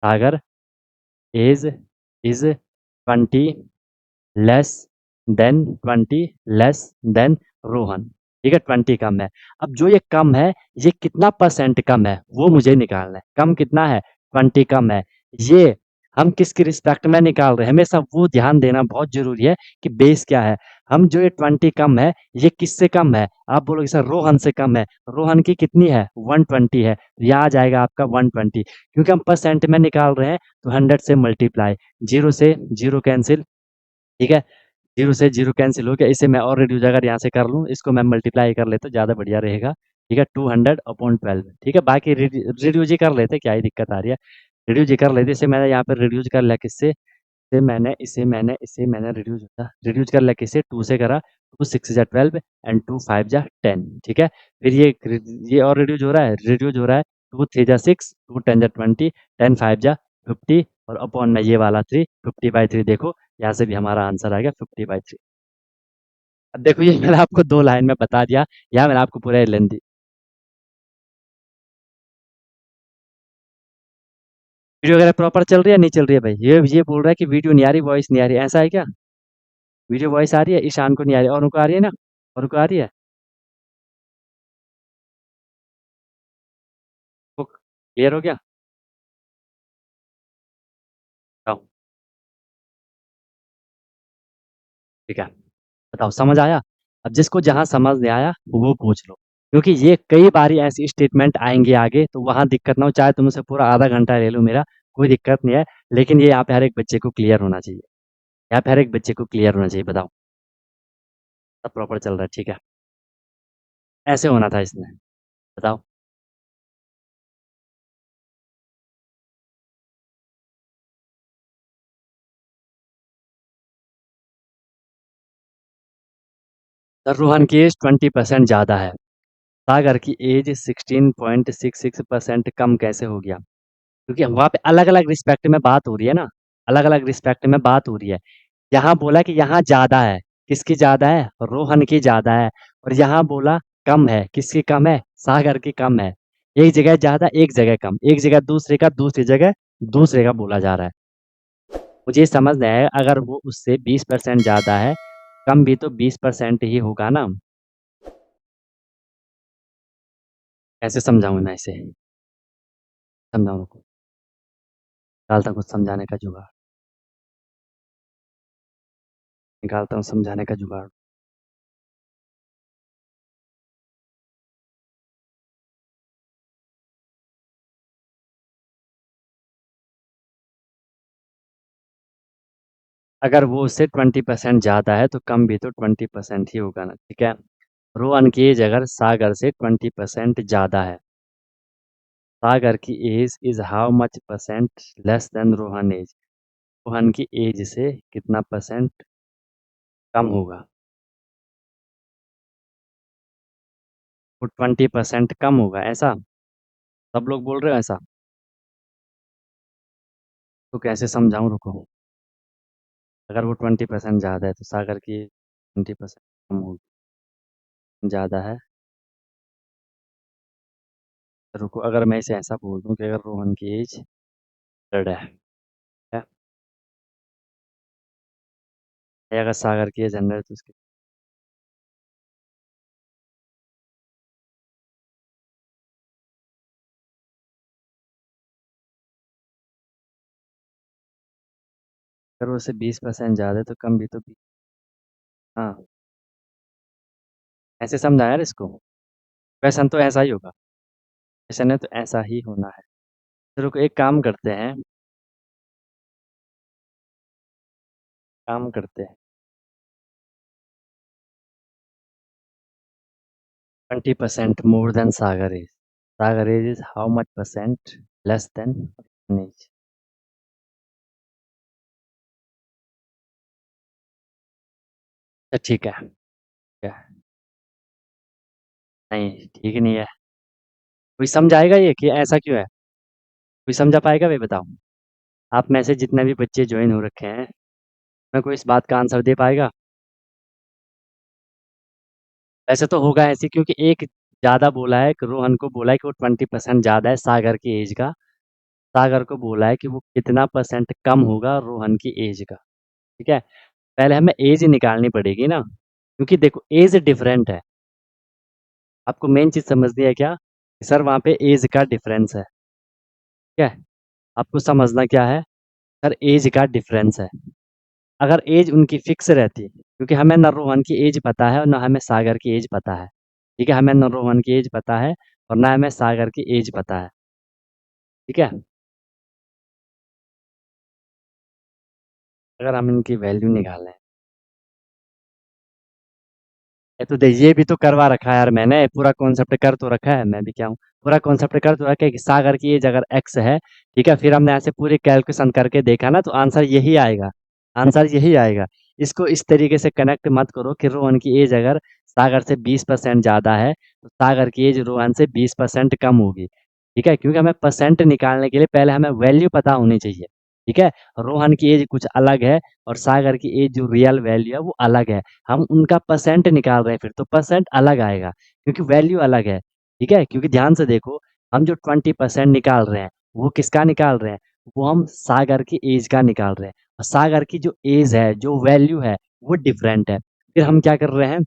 20 less than 20 less than Rohan. ठीक है? 20 कम है। अब जो ये कम है, ये कितना परसेंट कम है वो मुझे निकालना है। कम कितना है? 20 कम है। ये हम किसकी रिस्पेक्ट में निकाल रहे हैं? हमेशा वो ध्यान देना बहुत जरूरी है कि बेस क्या है। हम जो ये 20 कम है, ये किससे कम है? आप बोलोगे सर रोहन से कम है। रोहन की कितनी है? 120 है, तो यहाँ आ जाएगा आपका 120। क्योंकि हम परसेंट में निकाल रहे हैं, तो 100 से मल्टीप्लाई, जीरो से जीरो कैंसिल, ठीक है? 0 से 0 कैंसल हो गया। इसे मैं और रिड्यूस अगर यहाँ से कर लूँ, इसको मैं मल्टीप्लाई कर लेता हूँ, ज़्यादा बढ़िया रहेगा। ठीक है? 200/12, ठीक है? बाकी रिड्यूस ही कर लेते, क्या ही दिक्कत आ रही है? रिड्यूस ही कर लेते। इसे मैंने यहाँ पे रिड्यूस कर लिया किससे? इसे मैंने रिड्यूस कर लिया किससे? 2 से करा, 2 6 जा 12 एंड 2 5 जा 10, ठीक है? फिर ये और रिड्यूस हो रहा है, 2 3 जा 6, 2 10 जा 20, 10 5 जा 50 और अपॉन में ये वाला 3, 50/3 देखो, यहाँ से भी हमारा आंसर आ गया 50/3। अब देखो ये मैंने आपको 2 लाइन में बता दिया, यहाँ मैंने आपको पूरा लेंथी वीडियो वगैरह प्रॉपर चल रही है नहीं चल रही है भाई? ये बोल रहा है कि वीडियो नहीं आ रही, वॉइस नहीं आ रही, ऐसा है क्या? वीडियो वॉइस आ रही है, ईशान को नहीं आ रही और उनको आ रही है ना? और उनको आ रही है? वो क्लियर हो गया? बताओ। ठीक है, बताओ समझ आया? अब जिसको जहाँ समझ नहीं आया वो पूछ लो, क्योंकि ये कई बारी ऐसी स्टेटमेंट आएंगे आगे, तो वहाँ दिक्कत ना हो। चाहे तुम मुझसे पूरा आधा घंटा ले लो मेरा, कोई दिक्कत नहीं है, लेकिन ये यहाँ पे हर एक बच्चे को क्लियर होना चाहिए। यहाँ पे हर एक बच्चे को क्लियर होना चाहिए। बताओ, सब प्रॉपर चल रहा है? ठीक है, ऐसे होना था इसमें। बताओ। सर रोहन की एज 20% ज़्यादा है, सागर की एज 16.66% कम कैसे हो गया? क्योंकि वहाँ पे अलग अलग रिस्पेक्ट में बात हो रही है ना, अलग अलग रिस्पेक्ट में बात हो रही है। यहाँ बोला कि यहाँ ज़्यादा है, किसकी ज़्यादा है? रोहन की ज़्यादा है। और यहाँ बोला कम है, किसकी कम है? सागर की कम है। एक जगह ज़्यादा, एक जगह कम, एक जगह दूसरे का, दूसरी जगह दूसरे का बोला जा रहा है। मुझे ये समझ नहीं आया, अगर वो उससे 20% ज़्यादा है, कम भी तो 20% ही होगा ना। कैसे समझाऊँ मैं इसे? समझाऊँ रुको, निकालता हूँ कुछ समझाने का जुगाड़, निकालता हूँ समझाने का जुगाड़। अगर वो उससे 20% ज़्यादा है तो कम भी तो 20% ही होगा ना, ठीक है? रोहन की एज अगर सागर से 20% ज़्यादा है, सागर की age is how much percent less than Rohan age? Rohan की एज से कितना परसेंट कम होगा? वो 20% कम होगा, ऐसा? सब लोग बोल रहे हो ऐसा? तो कैसे समझाऊँ रुको। अगर वो 20% ज़्यादा है तो सागर की 20% कम होगी, ज़्यादा है। तो रुको, अगर मैं इसे ऐसा बोल दूँ कि अगर रोहन की एज 100 है, या अगर सागर की एज 100 तो उसकी, अगर वो उससे 20% ज़्यादा है तो कम भी तो हाँ, ऐसे समझा यार इसको। क्वेश्चन तो ऐसा ही होगा, क्वेश्चन है तो ऐसा ही होना है। तो रुको, एक काम करते हैं 20% more than Sagar age is how much percent less than age? ठीक है, ठीक है। नहीं, ठीक नहीं है। कोई समझाएगा ये कि ऐसा क्यों है? कोई समझा पाएगा? वे बताओ। आप में से जितने भी बच्चे ज्वाइन हो रखे हैं, मैं कोई इस बात का आंसर दे पाएगा? वैसे तो होगा ऐसे, क्योंकि एक ज़्यादा बोला है कि रोहन को बोला है कि वो 20% ज़्यादा है सागर की एज का। सागर को बोला है कि वो कितना परसेंट कम होगा रोहन की एज का, ठीक है? पहले हमें एज निकालनी पड़ेगी ना, क्योंकि देखो एज डिफरेंट है। आपको मेन चीज़ समझनी है क्या? सर वहाँ पे एज का डिफरेंस है, ठीक है? आपको समझना क्या है? सर एज का डिफरेंस है। अगर एज उनकी फिक्स रहती, क्योंकि हमें न रोहन की एज पता है और ना हमें सागर की एज पता है, ठीक है? हमें न रोहन की एज पता है और ना हमें सागर की एज पता है, ठीक है? अगर हम इनकी वैल्यू निकालें, ये भी तो करवा रखा है यार मैंने, पूरा कॉन्सेप्ट कर तो रखा है, मैं भी क्या हूँ, पूरा कॉन्सेप्ट कर तो रखा है कि सागर की एज अगर एक्स है, ठीक है, फिर हमने ऐसे पूरी कैलकुलेशन करके देखा ना, तो आंसर यही आएगा, आंसर यही आएगा। इसको इस तरीके से कनेक्ट मत करो कि रोहन की एज अगर सागर से 20% ज़्यादा है तो सागर की एज रोहन से 20% कम होगी, ठीक है? क्योंकि हमें परसेंट निकालने के लिए पहले हमें वैल्यू पता होनी चाहिए, ठीक है? रोहन की एज कुछ अलग है और सागर की एज जो रियल वैल्यू है वो अलग है। हम उनका परसेंट निकाल रहे हैं, फिर तो परसेंट अलग आएगा, क्योंकि वैल्यू अलग है, ठीक है? क्योंकि ध्यान से देखो, हम जो 20% निकाल रहे हैं, वो किसका निकाल रहे हैं? वो हम सागर की एज का निकाल रहे हैं, और सागर की जो एज है, जो वैल्यू है, वो डिफरेंट है। फिर हम क्या कर रहे हैं,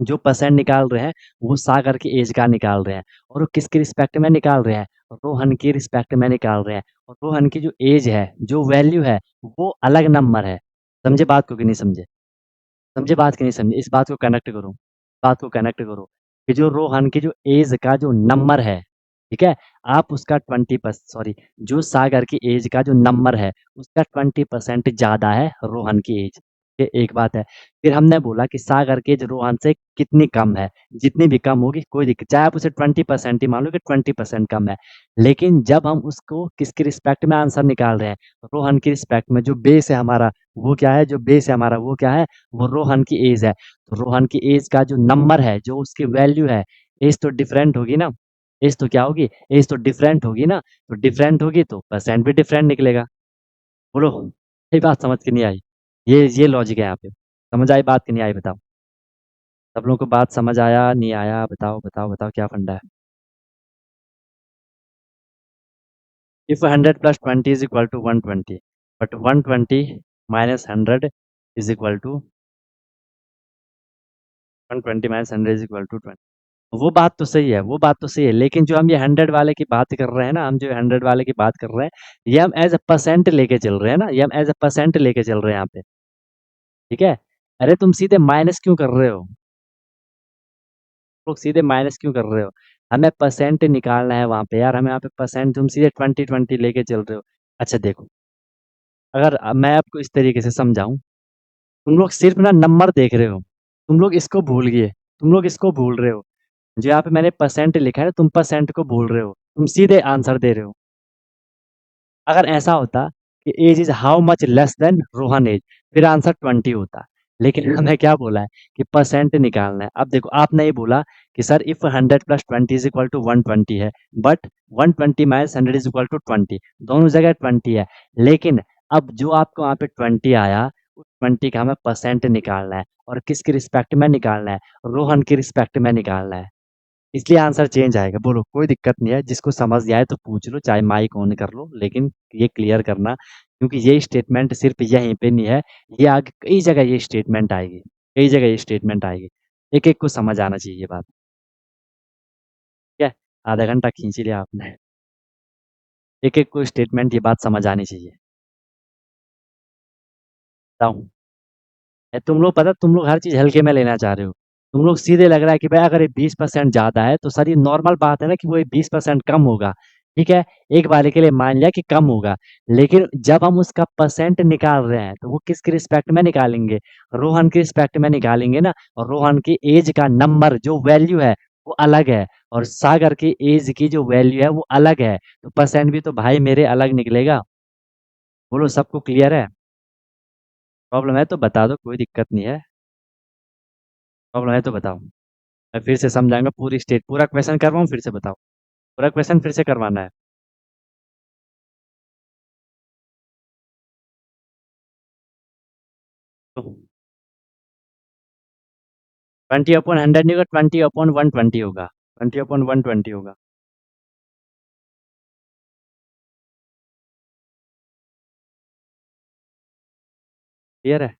जो परसेंट निकाल रहे हैं, वो सागर की एज का निकाल रहे हैं, और वो किसके रिस्पेक्ट में निकाल रहे हैं? रोहन की रिस्पेक्ट में निकाल रहे हैं, और रोहन की जो एज है, जो वैल्यू है, वो अलग नंबर है। समझे बात को कि नहीं समझे? समझे बात कि नहीं समझे? इस बात को कनेक्ट करो, बात को कनेक्ट करो कि जो रोहन की जो एज का जो नंबर है, ठीक है? आप उसका 20% सॉरी, जो सागर की एज का जो नंबर है, उसका 20% ज़्यादा है रोहन की एज। ये एक बात है। फिर हमने बोला कि सागर की एज रोहन से कितनी कम है, जितनी भी कम होगी कोई दिक्कत, चाहे आप उसे 20% ही मान लो कि 20% कम है। लेकिन जब हम उसको किसके रिस्पेक्ट में आंसर निकाल रहे हैं, रोहन की रिस्पेक्ट में, जो बेस है हमारा, वो क्या है? जो बेस है हमारा वो क्या है? वो रोहन की एज है। तो रोहन की एज का जो नंबर है, जो उसकी वैल्यू है, एज तो डिफरेंट होगी ना, एज तो क्या होगी? एज तो डिफरेंट होगी ना, तो डिफरेंट होगी तो परसेंट भी डिफरेंट निकलेगा। बोलो, ये बात समझ के नहीं आई? ये लॉजिक है यहाँ पे। समझ आई बात कि नहीं आई बताओ? सब लोगों को बात समझ आया नहीं आया? बताओ बताओ बताओ, क्या फंडा है? If 100 plus 20 is equal to 120, but 120 minus 100 is equal to 120 minus 100 is equal to 20। वो बात तो सही है, वो बात तो सही है, लेकिन जो हम ये 100 वाले की बात कर रहे हैं ना, हम जो 100 वाले की बात कर रहे हैं, ये हम एज़ अ परसेंट लेके चल रहे हैं ना, ये हम एज़ अ परसेंट लेके चल रहे हैं यहाँ पे, ठीक है? अरे तुम सीधे माइनस क्यों कर रहे हो? लोग सीधे माइनस क्यों कर रहे हो? हमें परसेंट निकालना है वहाँ पे यार, हमें यहाँ पे परसेंट तुम सीधे 20-20 लेके चल रहे हो। अच्छा देखो, अगर मैं आपको इस तरीके से समझाऊँ, तुम लोग सिर्फ़ ना नंबर देख रहे हो, तुम लोग इसको भूल गए, तुम लोग इसको भूल रहे हो। जो यहाँ पे मैंने परसेंट लिखा है, तुम परसेंट को भूल रहे हो, तुम सीधे आंसर दे रहे हो। अगर ऐसा होता कि age is how much less than Rohan age, फिर आंसर 20 होता। लेकिन हमें क्या बोला है कि परसेंट निकालना है। अब देखो आपने ये बोला कि sir if 100 plus 20 is equal to 120 है, but 120 minus 100 is equal to 20, दोनों जगह 20 है। लेकिन अब जो आपको वहाँ पे 20 आया, उस 20 का हमें परसेंट निकालना है और किसके रिस्पेक्ट में निकालना है? रोहन के रिस्पेक्ट में निकालना है। इसलिए आंसर चेंज आएगा। बोलो कोई दिक्कत नहीं है, जिसको समझ आए तो पूछ लो, चाहे माइक ऑन कर लो, लेकिन ये क्लियर करना, क्योंकि ये स्टेटमेंट सिर्फ यहीं पे नहीं है, ये आगे कई जगह ये स्टेटमेंट आएगी, कई जगह ये स्टेटमेंट आएगी। एक एक को समझ आना चाहिए ये बात, ठीक है? आधा घंटा खींच लिया आपने, एक एक को स्टेटमेंट ये बात समझ आनी चाहिए। बताऊं, तुम लोग पता, तुम लोग हर चीज हल्के में लेना चाह रहे हो। तुम लोग सीधे लग रहा है कि भाई अगर ये 20% ज्यादा है तो सर ये नॉर्मल बात है ना कि वो ये 20% कम होगा। ठीक है, एक बार के लिए मान लिया कि कम होगा, लेकिन जब हम उसका परसेंट निकाल रहे हैं तो वो किसके रिस्पेक्ट में निकालेंगे? रोहन के रिस्पेक्ट में निकालेंगे ना। और रोहन की एज का नंबर जो वैल्यू है वो अलग है, और सागर की एज की जो वैल्यू है वो अलग है, तो परसेंट भी तो भाई मेरे अलग निकलेगा। बोलो सबको क्लियर है? प्रॉब्लम है तो बता दो, कोई दिक्कत नहीं है। प्रॉब्लम है तो बताओ, मैं फिर से समझाऊंगा, पूरी स्टेट पूरा क्वेश्चन करवाऊँ फिर से बताओ? पूरा क्वेश्चन फिर से करवाना है? तो 20/100 नहीं होगा, 20/120 होगा, 20/120 होगा। क्लियर है?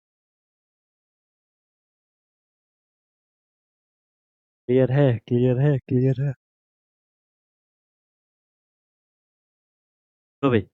क्लियर है, क्लियर है, क्लियर है। तो भाई,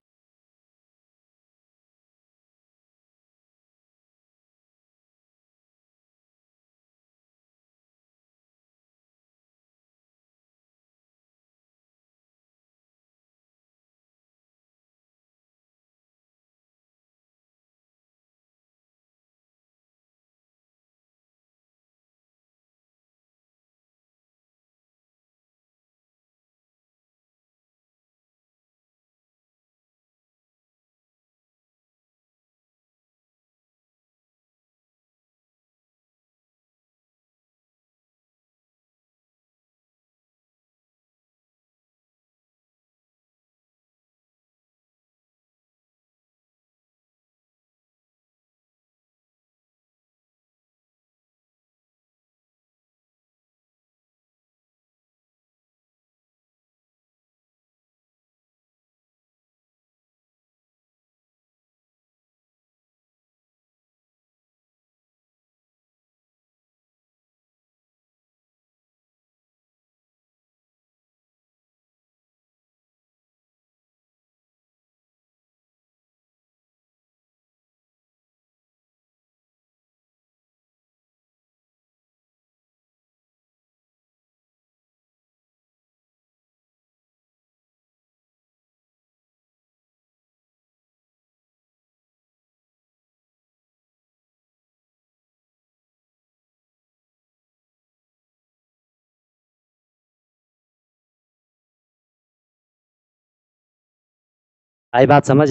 आई बात समझ?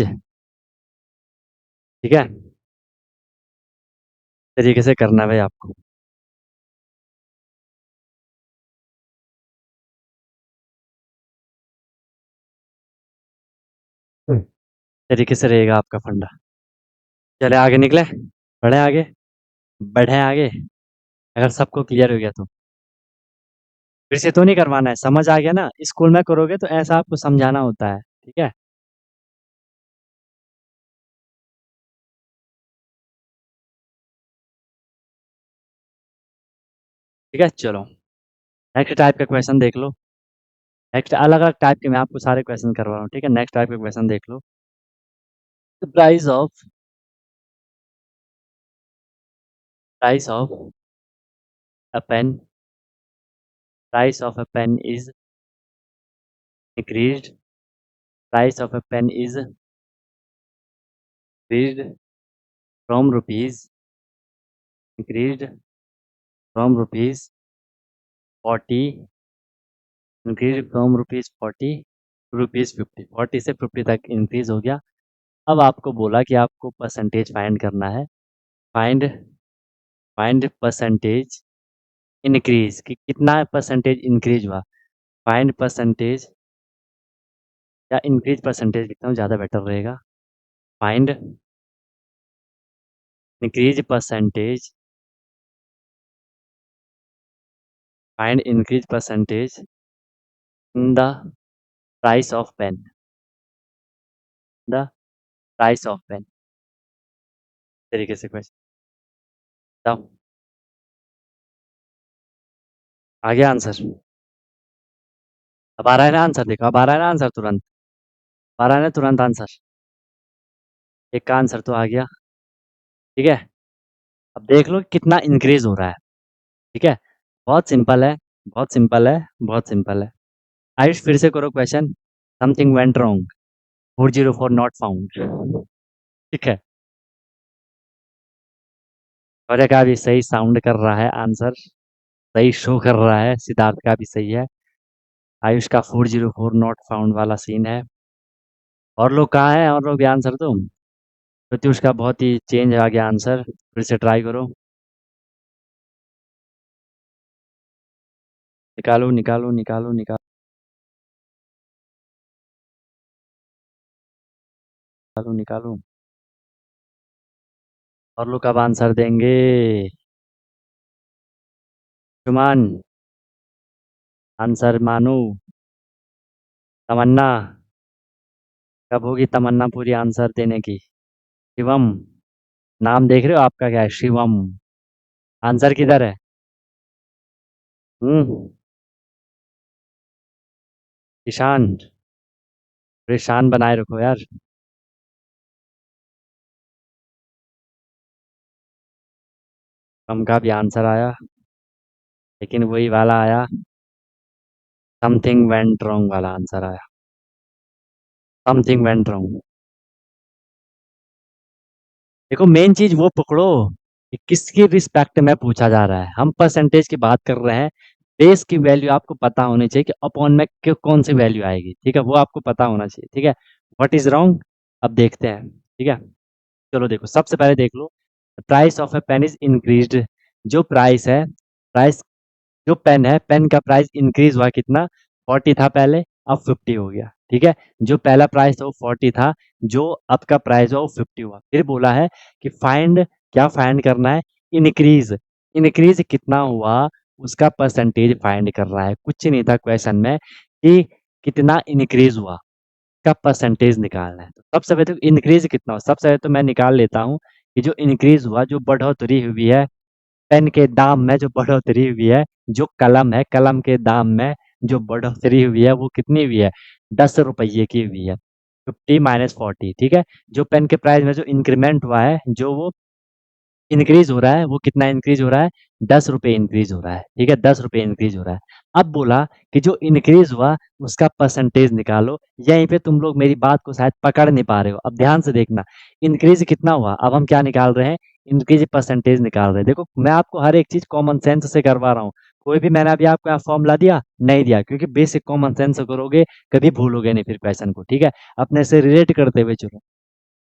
ठीक है, तरीके से करना है भाई आपको। तरीके से रहेगा आपका फंडा। चले आगे निकले, बढ़े आगे, बढ़े आगे। अगर सबको क्लियर हो गया तो फिर से तो नहीं करवाना है, समझ आ गया ना? स्कूल में करोगे तो ऐसा आपको समझाना होता है, ठीक है? ठीक है, चलो। नेक्स्ट टाइप का क्वेश्चन देख लो। नेक्स्ट अलग अलग टाइप के मैं आपको सारे क्वेश्चन करवा रहा हूँ, ठीक है। नेक्स्ट टाइप का क्वेश्चन देख लो। The price of a pen, price of a pen is increased, price of a pen is increased from rupees, increased from rupees 40, increased from rupees 40 to rupees 50, 40 से 50 तक इंक्रीज हो गया। अब आपको बोला कि आपको परसेंटेज फाइंड करना है। फाइंड फाइंड परसेंटेज इंक्रीज, कि कितना परसेंटेज इंक्रीज हुआ। फाइंड परसेंटेज या इंक्रीज परसेंटेज लिखता हूँ, ज़्यादा बेटर रहेगा। Find increase percentage, find increase percentage in the price of pen, the price of pen, तरीके से क्वेश्चन बताओ। आ गया आंसर? अब आ रहा है ना आंसर? देखो अब आ रहा है ना आंसर, तुरंत आ रहा है ना तुरंत आंसर। एक का आंसर तो आ गया, ठीक है। अब देख लो कितना इंक्रीज हो रहा है, ठीक है। बहुत सिंपल है, बहुत सिंपल है, बहुत सिंपल है। आयुष फिर से करो question. Something went wrong, 404 not found, ठीक है। और का भी सही साउंड कर रहा है आंसर, सही शो कर रहा है। सिद्धार्थ का भी सही है। आयुष का 404 नॉट फाउंड वाला सीन है। और लोग कहाँ हैं? और लोग भी आंसर दो। प्रत्युष का बहुत ही चेंज आ गया आंसर, फिर से ट्राई करो। निकालो निकालो निकालो निकालो निकालो निकालो। और लोग कब आंसर देंगे? शुमान, आंसर मानो। तमन्ना, कब होगी तमन्ना पूरी आंसर देने की? शिवम, नाम देख रहे हो आपका क्या है? शिवम। आंसर किधर है? ईशान, परेशान बनाए रखो यार। कम का भी आंसर आया, लेकिन वही वाला आया, समथिंग वेंट रॉन्ग वाला आंसर आया। Something went wrong. देखो मेन चीज वो पकड़ो कि किसकी रिस्पेक्ट में पूछा जा रहा है। हम परसेंटेज की बात कर रहे हैं, बेस की वैल्यू आपको पता होनी चाहिए कि अपॉन में कौन सी वैल्यू आएगी, ठीक है। वो आपको पता होना चाहिए, ठीक है। व्हाट इज रॉन्ग, अब देखते हैं, ठीक है। चलो देखो, सबसे पहले देख लो, price of a pen is increased. जो प्राइस है, प्राइस, जो पेन है, पेन का प्राइस इंक्रीज हुआ कितना? 40 था पहले, अब 50 हो गया, ठीक है। जो पहला प्राइस था वो 40 था, जो अब का प्राइस हुआ वो 50 हुआ। फिर बोला है कि फाइंड, क्या फाइंड करना है? इंक्रीज, इंक्रीज कितना हुआ उसका परसेंटेज फाइंड कर रहा है। कुछ नहीं था क्वेश्चन में कि कितना इंक्रीज हुआ का परसेंटेज निकालना है। तो सबसे पहले तो इंक्रीज कितना हुआ, सबसे पहले तो मैं निकाल लेता हूँ कि जो इंक्रीज हुआ, जो बढ़ोतरी हुई है पेन के दाम में, जो बढ़ोतरी हुई है, जो कलम है, कलम के दाम में जो बढ़ोतरी हुई है वो कितनी हुई है? 10 रुपये की हुई है। 50 माइनस 40, ठीक है। जो पेन के प्राइस में जो इंक्रीमेंट हुआ है, जो वो इंक्रीज हो रहा है, वो कितना इंक्रीज हो रहा है? 10 रुपये इंक्रीज हो रहा है, ठीक है। 10 रुपये इंक्रीज हो रहा है। अब बोला कि जो इंक्रीज हुआ उसका परसेंटेज निकालो। यहीं पे तुम लोग मेरी बात को शायद पकड़ नहीं पा रहे हो, अब ध्यान से देखना। इंक्रीज कितना हुआ, अब हम क्या निकाल रहे हैं? इंक्रीज परसेंटेज निकाल रहे हैं। देखो मैं आपको हर एक चीज कॉमन सेंस से करवा रहा हूँ। कोई भी मैंने अभी आपको यहाँ फॉर्मूला दिया नहीं दिया, क्योंकि बेसिक कॉमन सेंस करोगे कभी भूलोगे नहीं फिर क्वेश्चन को, ठीक है। अपने से रिलेट करते हुए चलो।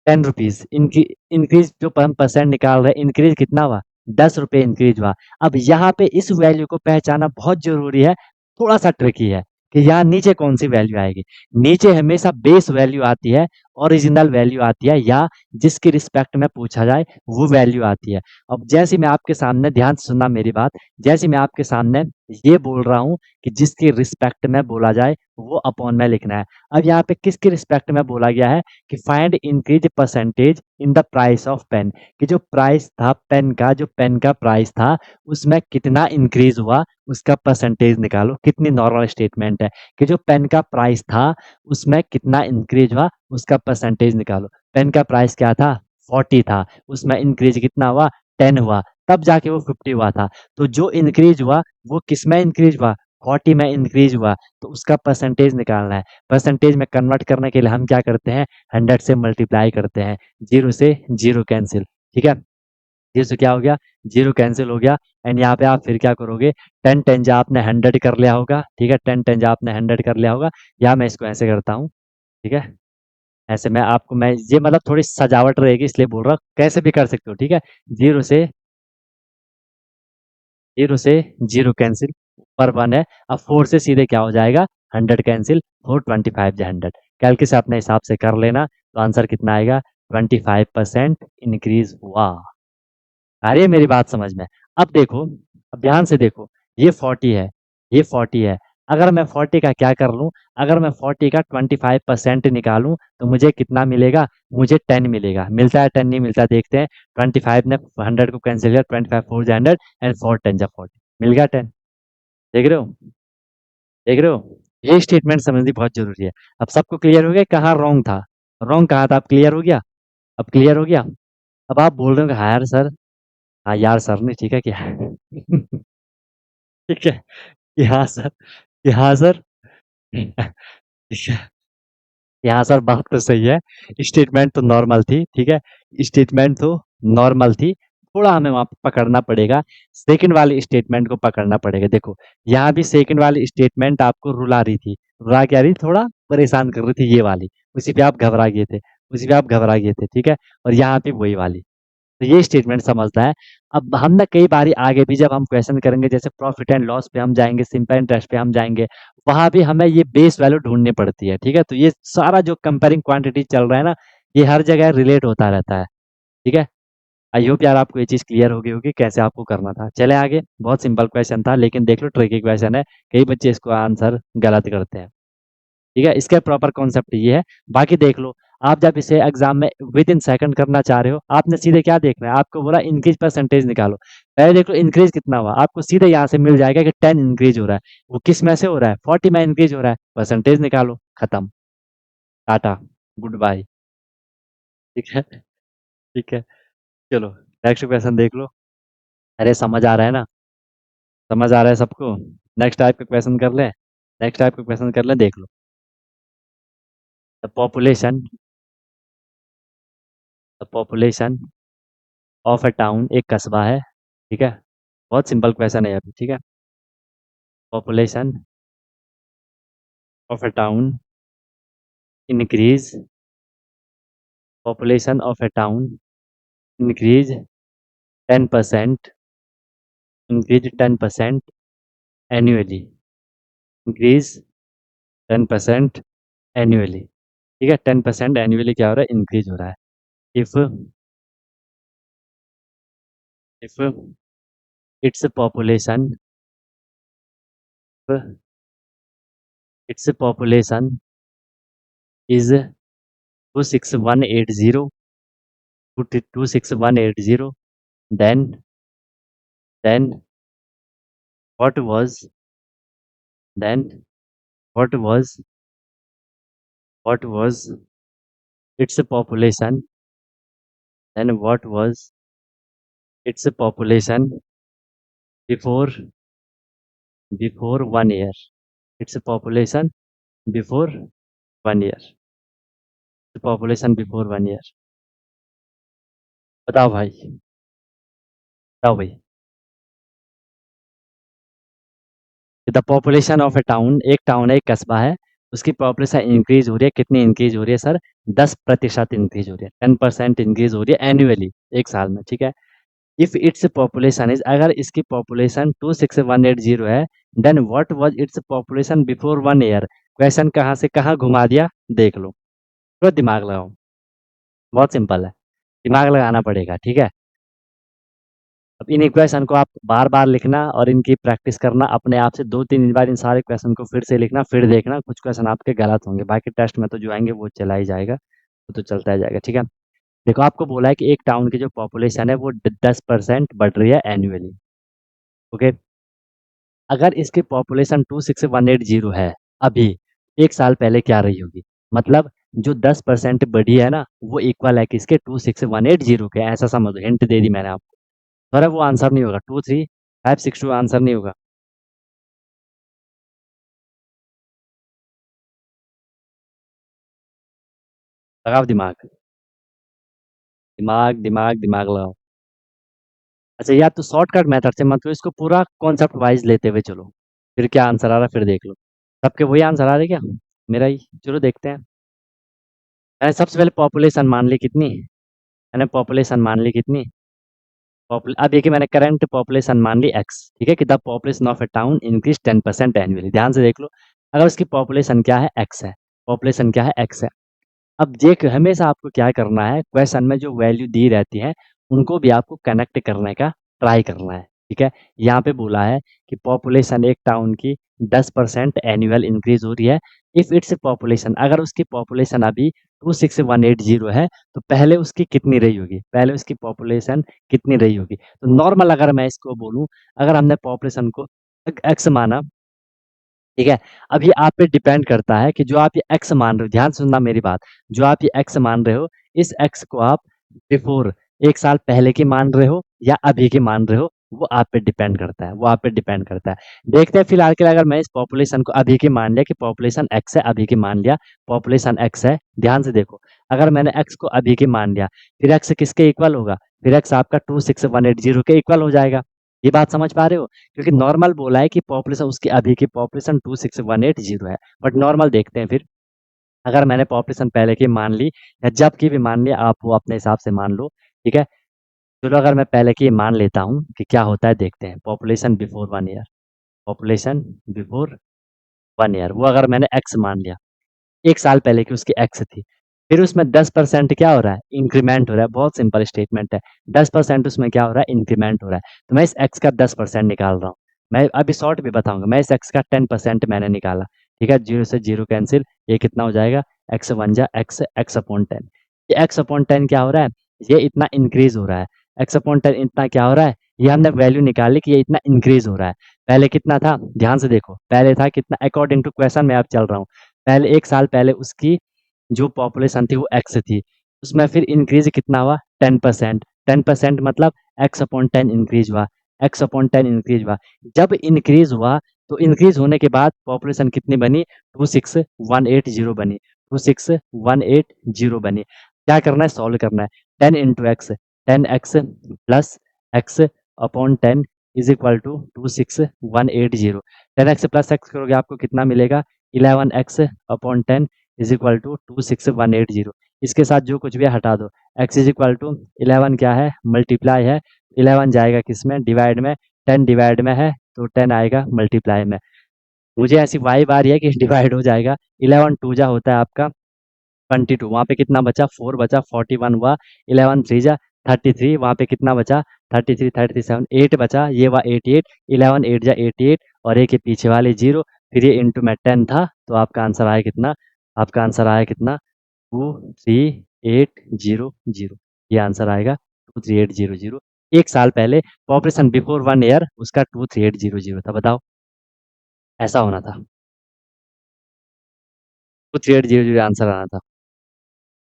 10 रुपीज इनकी इंक्रीज, जो हम परसेंट निकाल रहे हैं, इंक्रीज कितना हुआ? 10 रुपये इंक्रीज हुआ। अब यहाँ पे इस वैल्यू को पहचाना बहुत जरूरी है, थोड़ा सा ट्रिकी है कि यहाँ नीचे कौन सी वैल्यू आएगी। नीचे हमेशा बेस वैल्यू आती है ओरिजिनल वैल्यू आती है या जिसके रिस्पेक्ट में पूछा जाए वो वैल्यू आती है। अब जैसे मैं आपके सामने, ध्यान से सुनना मेरी बात, जैसे मैं आपके सामने ये बोल रहा हूँ कि जिसकी रिस्पेक्ट में बोला जाए वो अपॉन में लिखना है। अब यहाँ पे किसके रिस्पेक्ट में बोला गया है कि find increase percentage in the price of pen, कि जो प्राइस था पेन का, जो पेन का प्राइस था उसमें कितना इंक्रीज हुआ उसका परसेंटेज निकालो। कितनी नॉर्मल स्टेटमेंट है कि जो पेन का प्राइस था उसमें कितना इंक्रीज हुआ उसका परसेंटेज निकालो। पेन का प्राइस क्या था, 40 था, उसमें इंक्रीज कितना हुआ, 10 हुआ, तब जाके वो 50 हुआ था। तो जो इंक्रीज हुआ वो किस में इंक्रीज हुआ, 40 में इंक्रीज हुआ, तो उसका परसेंटेज निकालना है। परसेंटेज में कन्वर्ट करने के लिए हम क्या करते हैं, 100 से मल्टीप्लाई करते हैं, जीरो से जीरो कैंसिल, ठीक है। जीरो से क्या हो गया, जीरो कैंसिल हो गया। एंड यहाँ पे आप फिर क्या करोगे, 10 10 जा आपने 100 कर लिया होगा, ठीक है, 10 10 जा आपने 100 कर लिया होगा, या मैं इसको ऐसे करता हूँ, ठीक है। ऐसे मैं आपको, मैं ये मतलब थोड़ी सजावट रहेगी इसलिए बोल रहा हूँ, कैसे भी कर सकते हो, ठीक है। जीरो से जीरो से जीरो कैंसिल, पर वन है। अब फोर से सीधे क्या हो जाएगा, 100 कैंसिल, 425 जा 100, कैलकुलेट से अपने हिसाब से कर लेना, तो आंसर कितना आएगा, 25% इंक्रीज हुआ। आ रही है मेरी बात समझ में। अब देखो, अब ध्यान से देखो, ये 40 है, ये 40 है। अगर मैं 40 का क्या कर लूँ, अगर मैं 40 का 25% निकालूं तो मुझे कितना मिलेगा, मुझे 10 मिलेगा। मिलता है 10, नहीं मिलता देखते हैं। 25 ने 100 को कैंसिल किया, 25 4 जा 100 एंड 4 10 जा 40, मिल गया 10। देख रहे हो, देख रहे हो, ये स्टेटमेंट समझनी बहुत जरूरी है। अब सबको क्लियर हो गया कहाँ रॉन्ग था, रॉन्ग कहाँ था, अब क्लियर हो गया, अब क्लियर हो गया। अब आप बोल रहे हो कि हाँ यार सर, हाँ यार सर नहीं, ठीक है क्या ठीक है कि हाँ सर, कि हाँ सर ठीक है, यहाँ सर बात तो सही है, स्टेटमेंट तो नॉर्मल थी, ठीक है, स्टेटमेंट तो नॉर्मल थी, थोड़ा हमें वहां पे पकड़ना पड़ेगा, सेकंड वाली स्टेटमेंट को पकड़ना पड़ेगा। देखो यहाँ भी सेकंड वाली स्टेटमेंट आपको रुला रही थी, रुला क्या रही, थोड़ा परेशान कर रही थी ये वाली, उसी पे आप घबरा गए थे, उसी पे आप घबरा गए थे, ठीक है। और यहाँ पे वही वाली, तो ये स्टेटमेंट समझना है। अब हम ना कई बारी आगे भी जब हम क्वेश्चन करेंगे, जैसे प्रॉफिट एंड लॉस पे हम जाएंगे, सिंपल इंटरेस्ट पे हम जाएंगे, वहां भी हमें ये बेस वैल्यू ढूंढनी पड़ती है, ठीक है। तो ये सारा जो कंपेयरिंग क्वांटिटी चल रहा है ना, ये हर जगह रिलेट होता रहता है, ठीक है। आई होप यार आपको ये चीज क्लियर हो गई होगी कैसे आपको करना था। चले आगे, बहुत सिंपल क्वेश्चन था लेकिन देख लो ट्रिकी क्वेश्चन है, कई बच्चे इसको आंसर गलत करते हैं, ठीक है। इसका प्रॉपर कॉन्सेप्ट ये है। बाकी देख लो, आप जब इसे एग्जाम में विद इन सेकंड करना चाह रहे हो, आपने सीधे क्या देखना है, आपको बोला इंक्रीज परसेंटेज निकालो, पहले देख लो इंक्रीज कितना हुआ, आपको सीधे यहाँ से मिल जाएगा कि 10 इंक्रीज हो रहा है, वो किस में से हो रहा है, 40 में इंक्रीज हो रहा है, परसेंटेज निकालो, खत्म, टाटा, गुड बाय, ठीक है, ठीक है। चलो नेक्स्ट क्वेश्चन देख लो। अरे समझ आ रहा है ना, समझ आ रहा है सबको। नेक्स्ट टाइप का क्वेश्चन कर ले, नेक्स्ट टाइप का क्वेश्चन कर ले, देख लो। The population, the population of a town, एक कस्बा है, ठीक है, बहुत सिंपल क्वेश्चन है अभी, ठीक है। Population of a town increase, population of a town increase 10%, increase 10% annually, increase 10% annually, ठीक है। 10% एनुअली क्या हो रहा है, इंक्रीज हो रहा है। If if its population, its population is 26180, 26180, then what was, then what was its population, then what was its population before, before 1 year, its population before 1 year, its population before 1 year, बताओ भाई, बताओ भाई। The population of A town, एक टाउन है, एक कस्बा है, उसकी पॉपुलेशन इंक्रीज हो रही है, कितनी इंक्रीज हो रही है सर, 10% इंक्रीज हो रही है, 10% इंक्रीज हो रही है एनुअली, एक साल में, ठीक है। इफ इट्स पॉपुलेशन इज, अगर इसकी पॉपुलेशन 26180 है, then what was its population before 1 year, question कहाँ से कहाँ घुमा दिया, देख लो। थोड़ा दिमाग लगाओ, बहुत सिंपल है, दिमाग लगाना पड़ेगा, ठीक है? अब इन इक्वेशन को आप बार-बार लिखना और इनकी प्रैक्टिस करना अपने आप से 2-3 बार इन सारे क्वेश्चन को फिर से लिखना, फिर देखना कुछ क्वेश्चन आपके गलत होंगे, बाकी टेस्ट में तो जो आएँगे वो चला ही जाएगा, वो तो चलता ही जाएगा, ठीक है? देखो आपको बोला है कि एक टाउन की जो पॉपुलेशन है वो ड 10% बढ़ रही है एनुअली, ओके? अगर इसकी पॉपुलेशन 26180 है अभी, 1 साल पहले क्या रही होगी? मतलब जो 10% बढ़ी है ना, वो इक्वल है किसके 26180 के, ऐसा समझ लो, हिंट दे दी मैंने आपको। पर वो आंसर नहीं होगा, 23562 आंसर नहीं होगा। लगाओ दिमाग, दिमाग, दिमाग, दिमाग लगाओ। अच्छा या तो शॉर्टकट मेथड से मत लो, इसको पूरा कॉन्सेप्ट वाइज़ लेते हुए चलो। फिर क्या आंसर आ रहा है फिर देख लो। सबके वही आंसर आ रहे क्या? मेरा ही? चलो देखते हैं। मैंने सबसे पहले पॉपुलेशन मान ली कितनी? मैंने पॉपुलेशन मान ली कितनी? अब देखिए मैंने करंट पॉपुलेशन मान ली एक्स, ठीक है? कि the population of a town increase 10% annually. ध्यान से देख लो, अगर उसकी पॉपुलेशन क्या है? एक्स है। पॉपुलेशन क्या है? एक्स है। अब देख हमेशा आपको क्या करना है, क्वेश्चन में जो वैल्यू दी रहती है, उनको भी आपको कनेक्ट करने का ट्राई करना है, ठीक है? यहाँ पे बोला है कि पॉपुलेशन एक टाउन की 10% एनुअल इंक्रीज़ हो रही है, इफ इट्स पॉपुलेशन अगर उसकी पॉपुलेशन अभी 26180 है, तो पहले उसकी कितनी रही होगी? पहले उसकी पॉपुलेशन कितनी रही होगी? तो नॉर्मल अगर मैं इसको बोलूँ, अगर हमने पॉपुलेशन को एक्स माना, ठीक है? अब ये आप पे डिपेंड करता है कि जो आप ये एक्स मान रहे हो, ध्यान से सुनना मेरी बात, जो आप ये एक्स मान रहे हो, इस एक्स को आप बिफ़ोर 1 साल पहले की मान रहे हो या अभी की मान रहे हो, वो आप पे डिपेंड करता है, वो आप पे डिपेंड करता है। देखते हैं फिलहाल के लिए अगर मैं इस पॉपुलेशन को अभी की मान लिया कि पॉपुलेशन एक्स है, अभी की मान लिया, पॉपुलेशन एक्स है, ध्यान से देखो, अगर मैंने एक्स को अभी की मान लिया, फिर एक्स किसके इक्वल होगा? फिर एक्स आपका 26180 के इक्वल हो जाएगा। ये बात समझ पा रहे हो? क्योंकि नॉर्मल बोला है कि पॉपुलेशन उसकी अभी की पॉपुलेशन 26180 है। बट नॉर्मल देखते हैं फिर, अगर मैंने पॉपुलेशन पहले की मान ली या जब की भी मान ली, आप वो अपने हिसाब से मान लो, ठीक है? चलो अगर मैं पहले की मान लेता हूँ कि क्या होता है देखते हैं। Population before 1 year, population before 1 year वो अगर मैंने एक्स मान लिया, 1 साल पहले की उसकी एक्स थी। फिर उसमें 10% क्या हो रहा है? इंक्रीमेंट हो रहा है, बहुत सिंपल स्टेटमेंट है। 10% उसमें क्या हो रहा है? इंक्रीमेंट हो रहा है। तो मैं इस एक्स का 10% निकाल रहा हूँ। मैं अभी शॉर्ट भी बताऊँगा, मैं इस एक्स का 10% मैंने निकाला, ठीक है? 0 से 0 कैंसल, ये कितना हो जाएगा? एक्स 1 जा एक्स, एक्स अपॉन 10। ये एक्स अपॉन 10 क्या हो रहा है? ये इतना इंक्रीज़ हो रहा है। एक्स अपॉन 10 इतना क्या हो रहा है? ये हमने वैल्यू निकाली कि ये इतना इंक्रीज़ हो रहा है। पहले कितना था? ध्यान से देखो, पहले था कितना? अकॉर्डिंग टू क्वेश्चन मैं अब चल रहा हूँ। पहले 1 साल पहले उसकी जो पॉपुलेशन थी वो एक्स थी। उसमें फिर इंक्रीज़ कितना हुआ? 10%। 10% मतलब एक्स अपॉन 10 इंक्रीज़ हुआ, एक्स अपॉन 10 इंक्रीज़ हुआ। जब इंक्रीज़ हुआ तो इंक्रीज़ होने के बाद पॉपुलेशन कितनी बनी? 26180 बनी, 26180 बनी। क्या करना है? सॉल्व करना है। 10 into x, 10x plus x upon 10 is equal to 26180। 10x plus x करोगे आपको कितना मिलेगा? 11x upon 10 is equal to 26180। इसके साथ जो कुछ भी है हटा दो। x इज़ इक्वल टू 11 क्या है? मल्टीप्लाई है। 11 जाएगा किसमें? डिवाइड में। 10 डिवाइड में है तो 10 आएगा मल्टीप्लाई में। मुझे ऐसी वाइब आ रही है कि डिवाइड हो जाएगा। 11 टू जा होता है आपका 22, वहाँ पे कितना बचा? 4 बचा, 41 हुआ, 11 थ्री जा 33, वहाँ पे कितना बचा? 33, 37, 8 बचा, ये हुआ 88, 11 8 जा 88 और एक ये पीछे वाले 0, फिर ये इंटू में 10 था, तो आपका आंसर आया कितना? आपका आंसर आया कितना? 23800। ये आंसर आएगा 23800। 1 साल पहले पॉपुलेशन बिफोर 1 ईयर उसका 23800 था, बताओ? ऐसा होना था। 23800 आंसर आना था।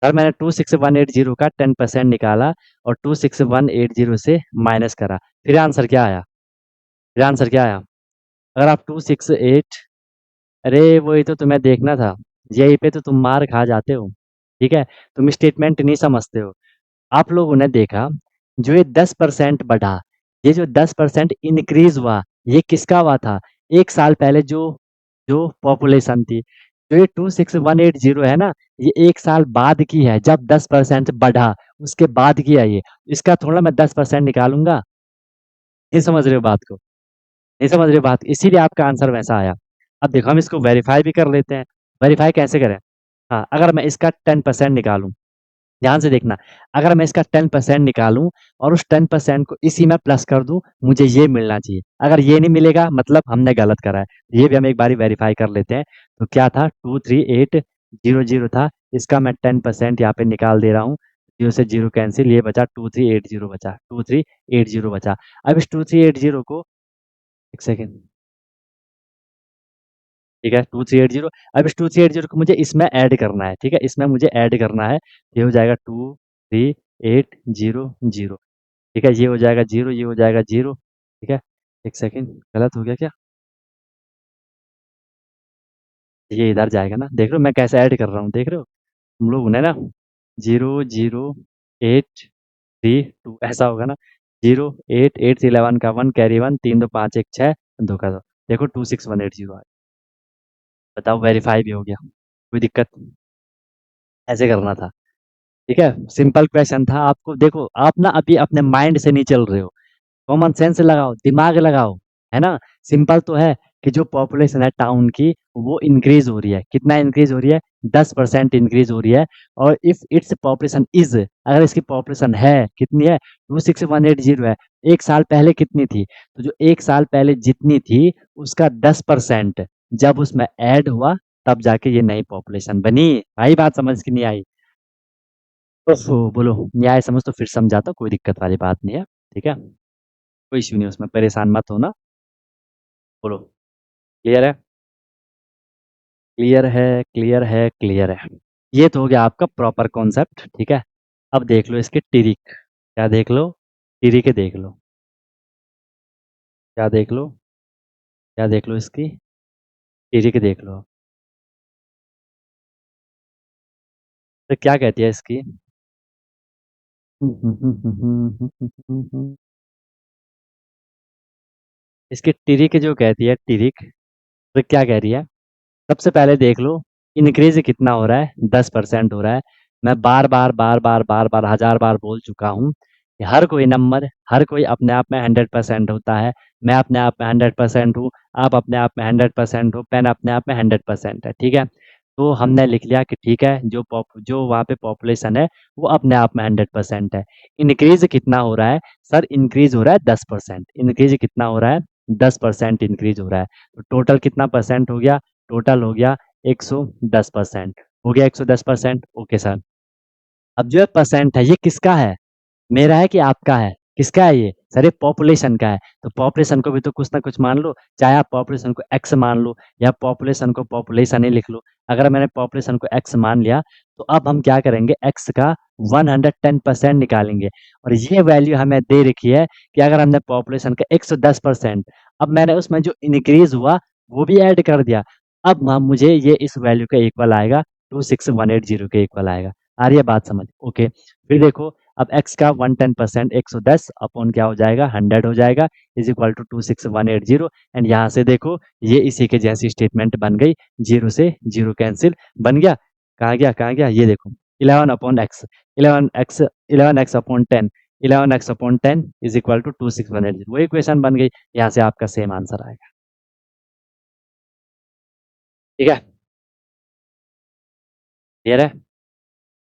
सर मैंने 26180 का 10% निकाला और 26180 से माइनस करा। फिर आंसर क्या आया? फिर आंसर क्या आया? अगर आप 268, अरे वही तो तुम्हें देखना था। यहीं पे तो तुम मार खा जाते हो। ठीक है? तुम स्टेटमेंट नहीं समझते हो। आप लोगों ने देखा जो ये 10% बढ़ा, ये जो 10% इंक्रीज़ हुआ, ये किसका हुआ था? 1 साल पहले जो जो पॉपुलेशन थी। जो ये 26180 है ना, ये 1 साल बाद की है, जब 10% बढ़ा, उसके बाद की है ये। इसका थोड़ा मैं 10% निकालूँगा, नहीं समझ रहे हो बात को? नहीं समझ रहे हो बात? इसीलिए आपका आंसर वैसा आया। अब देखो हम इसको वेरीफ़ाई भी कर लेते हैं। वेरीफ़ाई कैसे करें? हाँ, अगर मैं इसका 10% निकालूँ, ध्यान से देखना, अगर मैं इसका 10% निकालूँ और उस 10% को इसी में प्लस कर दूँ, मुझे ये मिलना चाहिए। अगर ये नहीं मिलेगा मतलब हमने गलत करा है। ये भी हम एक बारी वेरीफ़ाई कर लेते हैं। तो क्या था 23800 था, इसका मैं 10% यहाँ पे निकाल दे रहा हूँ। 0 से 0 कैंसल, ये बचा 2380 बचा, 2380 बचा। अब इस 2380 को, एक सेकंड, ठीक है, 2380, अब इस 2380 को मुझे इसमें ऐड करना है, ठीक है, इसमें मुझे ऐड करना है। ये हो जाएगा 23800, ठीक है, ये हो जाएगा 0, ये हो जाएगा 0, ठीक है। एक सेकंड, गलत हो गया क्या? ये इधर जाएगा ना, देख रहे हो मैं कैसे ऐड कर रहा हूँ, देख रहे हो हम लोग ने ना, 00832 ऐसा होगा ना, 08811 का 1 कैरी 1, 3 2 5 1 6, 2 का 2, देखो 26180 बताओ, वेरीफाई भी हो गया, कोई दिक्कत? ऐसे करना था, ठीक है, सिंपल क्वेश्चन था। आपको देखो, आप ना अभी अपने माइंड से नहीं चल रहे हो, कॉमन सेंस लगाओ, दिमाग लगाओ, है ना। सिंपल तो है कि जो पॉपुलेशन है टाउन की, वो इंक्रीज हो रही है, कितना इंक्रीज हो रही है, 10% इंक्रीज हो रही है। और इफ इट्स पॉपुलेशन इज, अगर इसकी पॉपुलेशन है, कितनी है, 26180 है, एक साल पहले कितनी थी, तो जो एक साल पहले जितनी थी उसका 10% जब उसमें ऐड हुआ, तब जाके ये नई पॉपुलेशन बनी। आई बात समझ की नहीं आई? ओहो, बोलो, न्याय समझ तो फिर समझाता हूँ, कोई दिक्कत वाली बात नहीं है, ठीक है, कोई इश्यू नहीं, उसमें परेशान मत होना। बोलो, क्लियर है? क्लियर है, क्लियर है, क्लियर है। ये तो हो गया आपका प्रॉपर कॉन्सेप्ट, ठीक है। अब देख लो इसके टिरिक, क्या देख लो, टिरिक देख लो, क्या देख लो, क्या देख लो इसकी टिरिक देख लो। तो क्या कहती है इसकी? इसकी टिरिक जो कहती है, टिरिक, तो क्या कह रही है? सबसे पहले देख लो, इंक्रीज कितना हो रहा है, 10% हो रहा है। मैं बार बार बार बार बार बार हजार बार बोल चुका हूँ कि हर कोई नंबर, हर कोई अपने आप में 100% होता है। मैं अपने आप में 100% हूँ, आप अपने आप में 100% हो, पेन अपने आप में 100% है, ठीक है। तो हमने लिख लिया कि ठीक है, जो वहाँ पे पॉपुलेशन है वो अपने आप में 100% है। इंक्रीज कितना हो रहा है? सर इंक्रीज हो रहा है 10%। इंक्रीज कितना हो रहा है? 10% इंक्रीज हो रहा है। तो टोटल कितना परसेंट हो गया? टोटल हो गया 110%। हो गया 110%, ओके सर। अब जो है परसेंट है, ये किसका है? मेरा है कि आपका है? किसका है ये? सर ये पॉपुलेशन का है। तो पॉपुलेशन को भी तो कुछ ना कुछ मान लो, चाहे आप पॉपुलेशन को एक्स मान लो या पॉपुलेशन को पॉपुलेशन ही लिख लो। अगर मैंने पॉपुलेशन को एक्स मान लिया, तो अब हम क्या करेंगे, एक्स का 110% निकालेंगे। और ये वैल्यू हमें दे रखी है कि अगर हमने पॉपुलेशन का 110%, अब मैंने उसमें जो इंक्रीज हुआ वो भी ऐड कर दिया, अब मुझे ये इस वैल्यू के इक्वल आएगा, 26180 के इक्वल आएगा। आ रही है बात समझ? ओके, फिर देखो, अब x का 110% 110 अपॉन क्या हो जाएगा, 100 हो जाएगा, इज इक्वल टू 26180। एंड यहाँ से देखो, ये इसी के जैसी स्टेटमेंट बन गई, जीरो से जीरो कैंसिल, बन गया। कहाँ गया, कहाँ गया, ये देखो, 11 upon x, 11x upon 10, 11x upon 10 is equal to 26180, वही क्वेश्चन बन गई। यहाँ से आपका सेम आंसर आएगा, ठीक है। क्लियर है?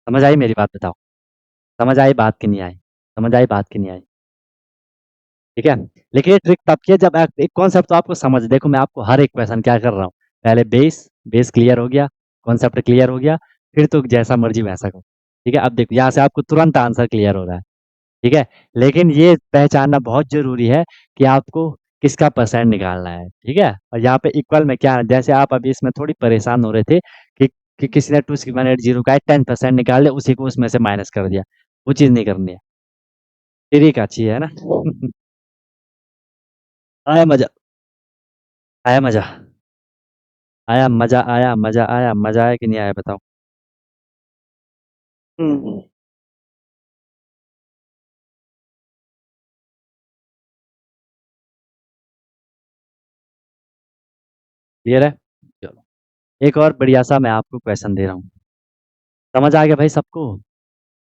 समझ आई मेरी बात, बताओ, समझ आई बात की नहीं आई? समझ आई बात की नहीं आई? ठीक है। लेकिन ये ट्रिक तब की है जब एक कॉन्सेप्ट तो आपको समझ, देखो मैं आपको हर एक क्वेश्चन क्या कर रहा हूँ, पहले बेस क्लियर हो गया, कॉन्सेप्ट क्लियर हो गया, फिर तो जैसा मर्जी वैसा करो, ठीक है। अब देखो यहाँ से आपको तुरंत आंसर क्लियर हो रहा है, ठीक है। लेकिन ये पहचानना बहुत जरूरी है कि आपको किसका परसेंट निकालना है, ठीक है। और यहाँ पे इक्वल में क्या है, जैसे आप अभी इसमें थोड़ी परेशान हो रहे थे कि किसी ने 26180 का 10% निकाल लिया, उसी को उसमें से माइनस कर दिया, वो चीज़ नहीं करनी है। तेरी का अच्छी है ना? आया मजा, आया मजा, आया मजा, आया मजा, आया मजा, आया कि नहीं आया बताओ? क्लियर है? चलो, एक और बढ़िया सा मैं आपको क्वेश्चन दे रहा हूँ, समझ आ गया भाई सबको?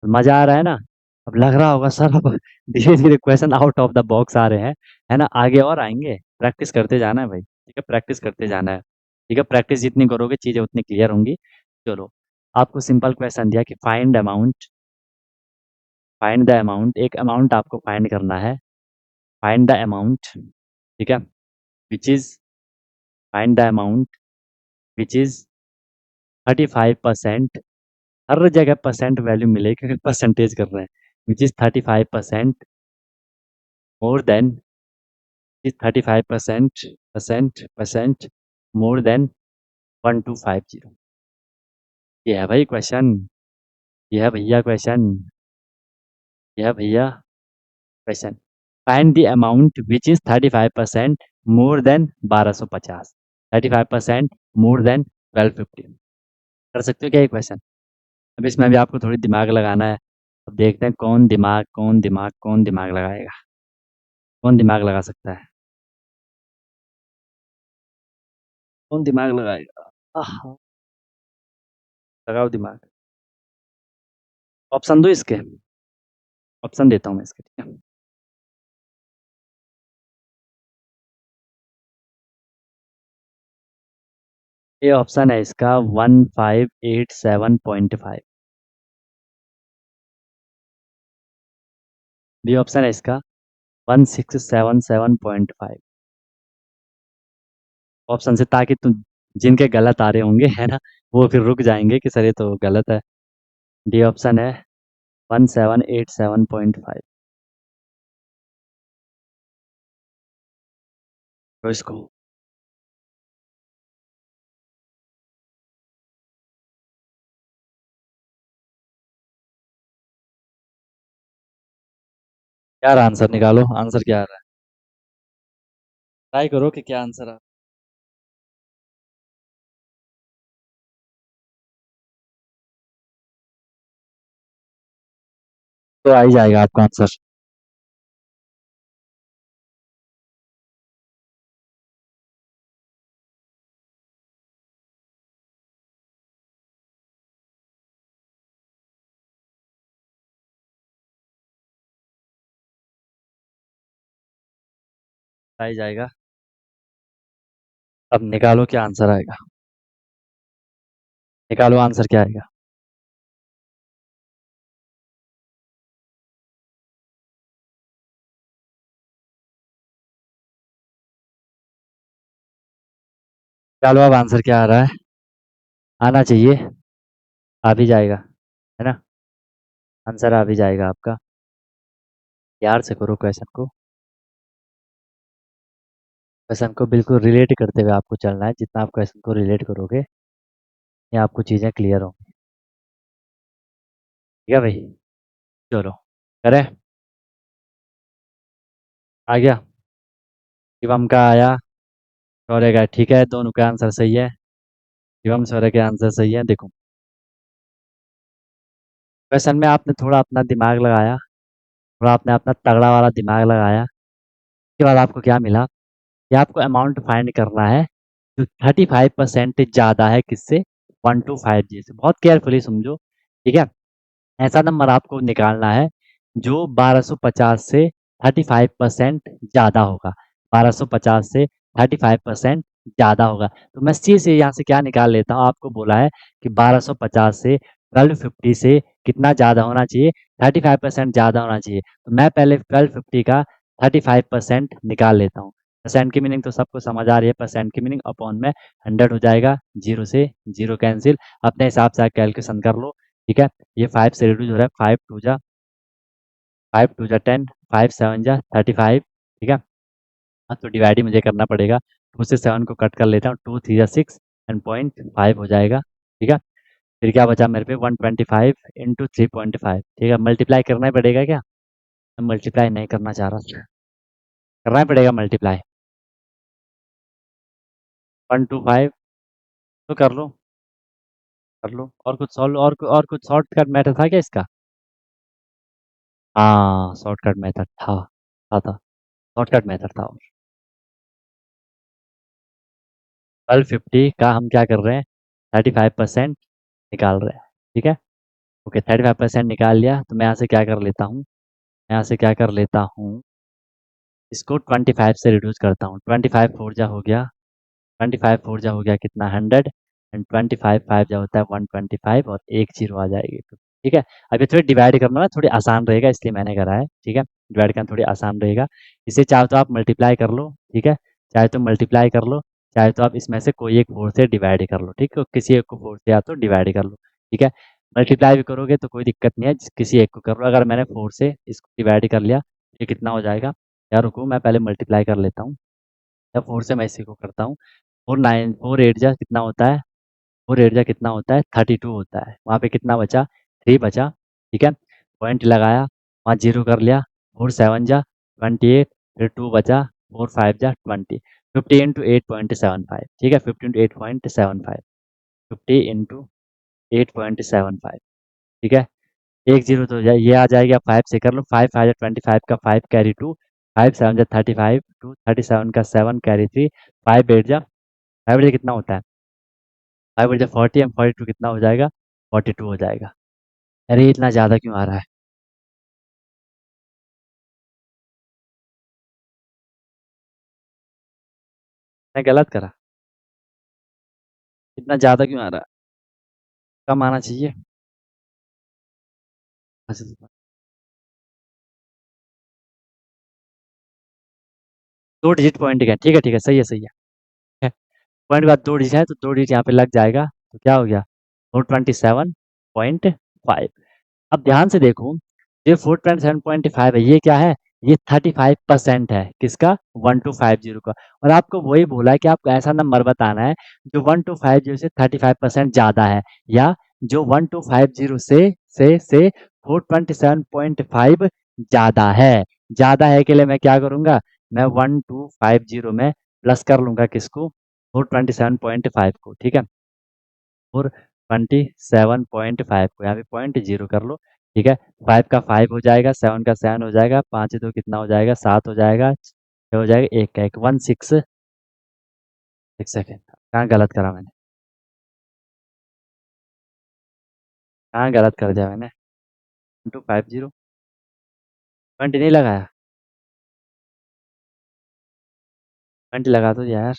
मजा आ रहा है ना? अब लग रहा होगा सर अब धीरे धीरे question out of the box आ रहे हैं, है ना, आगे और आएंगे, प्रैक्टिस करते जाना है भाई, ठीक है, प्रैक्टिस करते जाना है, ठीक है, प्रैक्टिस जितनी करोगे चीजें उतनी क्लियर होंगी। चलो, आपको सिंपल क्वेश्चन दिया कि फाइंड द अमाउंट, एक अमाउंट आपको फाइंड करना है, फाइंड द अमाउंट, ठीक है, which is find the amount which is 35%, हर जगह परसेंट वैल्यू मिलेगी क्योंकि परसेंटेज कर रहे हैं, which is 35% more than, is 35% percent more than 1250। ये है भाई क्वेश्चन, ये है भैया क्वेश्चन, ये है भैया question. Find the amount which is 35% more than 1250, 35% more than 1250। कर सकते हो क्या ये क्वेश्चन? अब इसमें भी आपको थोड़ी दिमाग लगाना है। अब देखते हैं कौन दिमाग लगाएगा, कौन दिमाग लगा सकता है, कौन दिमाग लगाएगा। आहा, लगाओ दिमाग। ऑप्शन दो इसके, ऑप्शन देता हूँ मैं इसके, ठीक है। ये ऑप्शन है इसका 1587.5। बी ऑप्शन है इसका 1677.5। ऑप्शन से, ताकि तुम जिनके गलत आ रहे होंगे है ना, वो फिर रुक जाएंगे कि सर ये तो गलत है। डी ऑप्शन है 1787.5। तो इसको यार आंसर निकालो, आंसर क्या आ रहा है, ट्राई करो कि क्या आंसर आ। तो आ ही जाएगा आपका आंसर, आ ही जाएगा। अब निकालो क्या आंसर आएगा, निकालो आंसर क्या आएगा। निकालो अब आंसर क्या आ रहा है, आना चाहिए, आ भी जाएगा, है ना, आंसर आ भी जाएगा आपका। प्यार से करो क्वेश्चन को, क्वेश्चन को बिल्कुल रिलेट करते हुए आपको चलना है, जितना आप क्वेश्चन को रिलेट करोगे ये आपको चीज़ें क्लियर होंगी, ठीक है भाई। चलो करें, आ गया, शिवम का आया, शौर्य का, ठीक है, दोनों का आंसर सही है, शिवम शौर्य के आंसर सही है। देखो क्वेश्चन में आपने थोड़ा अपना दिमाग लगाया, थोड़ा आपने अपना तगड़ा वाला दिमाग लगाया, उसके बाद आपको क्या मिला कि आपको अमाउंट फाइंड करना है जो 35% ज़्यादा है किससे, 125 से। बहुत केयरफुली समझो, ठीक है। ऐसा नंबर आपको निकालना है जो 1250 से 35% ज़्यादा होगा, 1250 से 35% ज़्यादा होगा। तो मैं सी से यहाँ से क्या निकाल लेता हूँ, आपको बोला है कि 1250 से 1250 से कितना ज़्यादा होना चाहिए, 35% ज़्यादा होना चाहिए। तो मैं पहले 1250 का 35% निकाल लेता हूँ। परसेंट की मीनिंग तो सबको समझ आ रही है, परसेंट की मीनिंग अपॉन में 100 हो जाएगा, जीरो से जीरो कैंसिल, अपने हिसाब से आप कैलकुलेशन कर लो, ठीक है। ये 5 से रिड्यूस हो रहा है, 5 टू जा 10, 5 7 जा 35, ठीक है। हाँ तो डिवाइड ही मुझे करना पड़ेगा, 2 से 7 को कट कर लेता हूँ, 2 3 जा 6 एंड 0.5 हो जाएगा, ठीक है। फिर क्या बचा मेरे पे 125 × 3.5, ठीक है। मल्टीप्लाई करना ही पड़ेगा क्या, मैं मल्टीप्लाई नहीं करना चाह रहा था, करना ही पड़ेगा मल्टीप्लाई, 125 तो कर लो, और कुछ सॉल्व, और कुछ शॉर्टकट मेथड था क्या इसका, हाँ शॉर्टकट मेथड था शॉर्टकट मेथड था। 1250 का हम क्या कर रहे हैं, 35% निकाल रहे हैं, ठीक है। ओके 35% निकाल लिया, तो मैं यहाँ से क्या कर लेता हूँ, मैं यहाँ से क्या कर लेता हूँ, इसको 25 से रिड्यूस करता हूँ, 25 4 जा हो गया, 25 4 जा हो गया कितना, 100, एंड 25 5 जो होता है 125 और एक जीरो आ जाएगी तो ठीक है। अब ये थोड़ी डिवाइड करना ना थोड़ी आसान रहेगा इसलिए मैंने करा है, ठीक है। डिवाइड करना थोड़ी आसान रहेगा। इसे चाहे तो आप मल्टीप्लाई कर लो, ठीक है। चाहे तो मल्टीप्लाई कर लो, चाहे तो आप इसमें से कोई एक 4 से डिवाइड कर लो, ठीक है। किसी एक को 4 से या तो डिवाइड कर लो, ठीक है। मल्टीप्लाई भी करोगे तो कोई दिक्कत नहीं है, किसी एक को कर लो। अगर मैंने 4 से इसको डिवाइड कर लिया, ये कितना हो जाएगा? यार रुको मैं पहले मल्टीप्लाई कर लेता हूँ, या 4 से मैं इसी को करता हूँ। 4 8 जा कितना होता है? 4 8 जा कितना होता है? 32 होता है। वहाँ पे कितना बचा? 3 बचा, ठीक है। पॉइंट लगाया, वहाँ जीरो कर लिया। 4 7 जा 28, फिर 2 बचा, 4 5 जा 20। 50 इंटू 8.75, ठीक है। 50 इंटू 8.75, 50 इंटू 8.75, ठीक है। एक जीरो तो ये आ जाएगी। आप 5 से कर लो। 5 5 जा 25 का 5 कैरी 2, 5 7 जा 35 2, 37 का 7 कैरी 3, 5 8 जा 5 8 जा कितना होता है? 5 8 जा 40 एंड 42 कितना हो जाएगा? 42 हो जाएगा। अरे इतना ज़्यादा क्यों आ रहा है? मैं गलत करा? इतना ज़्यादा क्यों आ रहा है? कम आना चाहिए। अच्छा, 2 डिजिट पॉइंट का, ठीक है, सही है, सही है। पॉइंट के बाद 2 डिजिट है तो 2 डिजिट यहाँ पे लग जाएगा, तो क्या हो गया? 427.5। अब ध्यान से देखो, ये 427.5 है, ये क्या है? ये 35% है किसका? 1250 का। और आपको वही बोला है कि आपको ऐसा नंबर बताना है जो 1250 से 35% ज़्यादा है, या जो 1250 से 427.5 ज़्यादा है। ज़्यादा है के लिए मैं क्या करूँगा? मैं 1250 में प्लस कर लूँगा किसको? 427.5 को, ठीक है। 427.5 को यहाँ पे पॉइंट जीरो कर लो, ठीक है। 5 का 5 हो जाएगा, 7 का 7 हो जाएगा, 5 दो कितना हो जाएगा? 7 हो जाएगा, 6 हो जाएगा, 1 का 1 1 6। एक सेकेंड, कहाँ गलत करा मैंने? कहाँ गलत कर दिया मैंने? 1250 पॉइंट नहीं लगाया? पॉइंट लगा दो यार।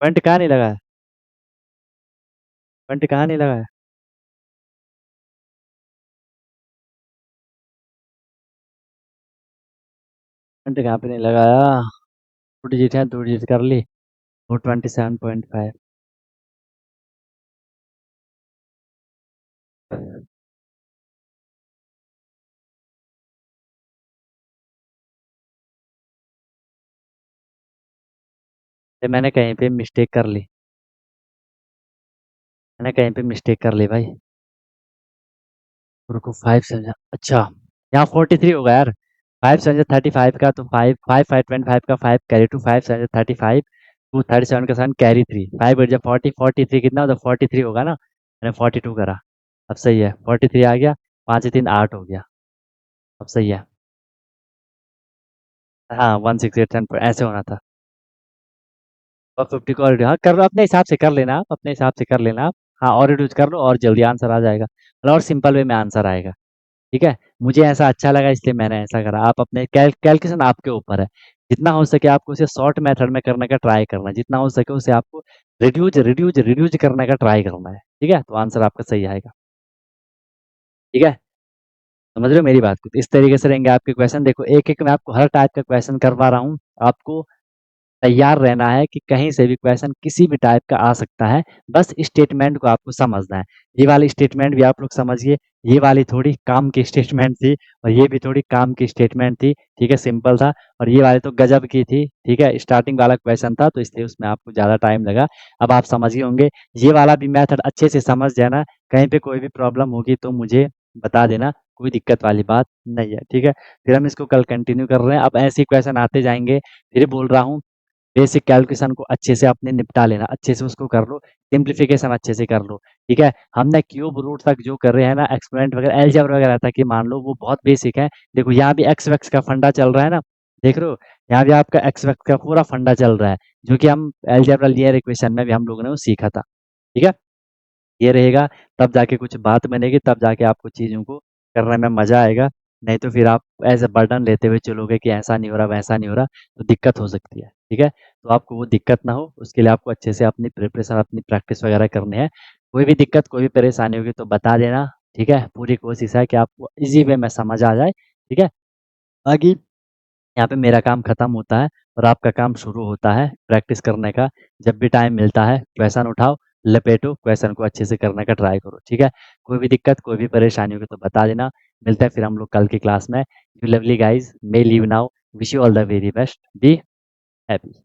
पॉइंट कहाँ नहीं लगाया? पॉइंट कहाँ नहीं लगाया? पॉइंट कहाँ पे नहीं लगाया? 2 डिजिट है, 2 डिजिट कर ली। 427.5। मैंने कहीं पे मिस्टेक कर ली, मैंने कहीं पे मिस्टेक कर ली भाई। रुको 5 से अच्छा, यहाँ 43 होगा यार। 5 से 35 का तो 5 5 5 25 का 5 कैरी 2, 5 से 35 2 37 का 7 कैरी 3, 5 एट जब 40 43 कितना होता? 43 होगा ना। मैंने 42 करा। अब सही है, 43 आ गया। 5 से 3 8 हो गया। अब सही है। हाँ 168 ऐसे होना था। और 50 को और हाँ कर लो, अपने हिसाब से कर लेना आप, अपने हिसाब से कर लेना आप। हाँ और रिड्यूस कर लो और जल्दी आंसर आ जाएगा, मतलब और सिंपल वे में आंसर आएगा, ठीक है। मुझे ऐसा अच्छा लगा इसलिए मैंने ऐसा करा। आप अपने कैलकुलेशन आपके ऊपर है। जितना हो सके आपको उसे शॉर्ट मेथड में करने का ट्राई करना है, जितना हो सके उसे आपको रिड्यूज करने का ट्राई करना है, ठीक है। तो आंसर आपका सही आएगा, ठीक है। समझ रहे हो मेरी बात को? तो इस तरीके से रहेंगे आपके क्वेश्चन। देखो एक एक मैं आपको हर टाइप का क्वेश्चन करवा रहा हूँ। आपको तैयार रहना है कि कहीं से भी क्वेश्चन किसी भी टाइप का आ सकता है। बस स्टेटमेंट को आपको समझना है। ये वाली स्टेटमेंट भी आप लोग समझिए। ये वाली थोड़ी काम की स्टेटमेंट थी और ये भी थोड़ी काम की स्टेटमेंट थी, ठीक है, सिंपल था। और ये वाली तो गजब की थी, ठीक है। स्टार्टिंग वाला क्वेश्चन था तो इसलिए उसमें आपको ज़्यादा टाइम लगा। अब आप समझ गए होंगे। ये वाला भी मेथड अच्छे से समझ जाना। कहीं पे कोई भी प्रॉब्लम होगी तो मुझे बता देना, कोई दिक्कत वाली बात नहीं है, ठीक है। फिर हम इसको कल कंटिन्यू कर रहे हैं। अब ऐसे क्वेश्चन आते जाएंगे। फिर बोल रहा हूँ, बेसिक कैलकुलेशन को अच्छे से आपने निपटा लेना, अच्छे से उसको कर लो। सिंप्लीफिकेशन अच्छे से कर लो, ठीक है। हमने क्यूब रूट तक जो कर रहे हैं ना, एक्सपोनेंट वगैरह अलजेब्रा वगैरह तक, कि मान लो वो बहुत बेसिक है। देखो यहाँ भी एक्स वैक्स का फंडा चल रहा है ना, देख रहे हो? यहाँ भी आपका एक्स वैक्स का पूरा फंडा चल रहा है, जो कि हम अलजेब्रा लीनियर इक्वेशन में भी हम लोगों ने वो सीखा था, ठीक है। ये रहेगा, तब जाके कुछ बात बनेगी, तब जाके आपको चीज़ों को करने में मज़ा आएगा। नहीं तो फिर आप एज अ बर्डन लेते हुए चलोगे कि ऐसा नहीं हो रहा, वैसा नहीं हो रहा, तो दिक्कत हो सकती है। ठीक है, तो आपको वो दिक्कत ना हो उसके लिए आपको अच्छे से अपनी प्रिपरेशन, अपनी प्रैक्टिस वगैरह करनी है। कोई भी दिक्कत, कोई भी परेशानी होगी तो बता देना। ठीक है, पूरी कोशिश है कि आपको इजी वे में समझ आ जाए। ठीक है, बाकी यहाँ पे मेरा काम खत्म होता है और आपका काम शुरू होता है प्रैक्टिस करने का। जब भी टाइम मिलता है क्वेश्चन उठाओ, लपेटो, क्वेश्चन को अच्छे से करने का ट्राई करो। ठीक है, कोई भी दिक्कत, कोई भी परेशानी होगी तो बता देना। मिलते हैं फिर हम लोग कल की क्लास में। You lovely guys, may leave now, wish you all the very best, be happy.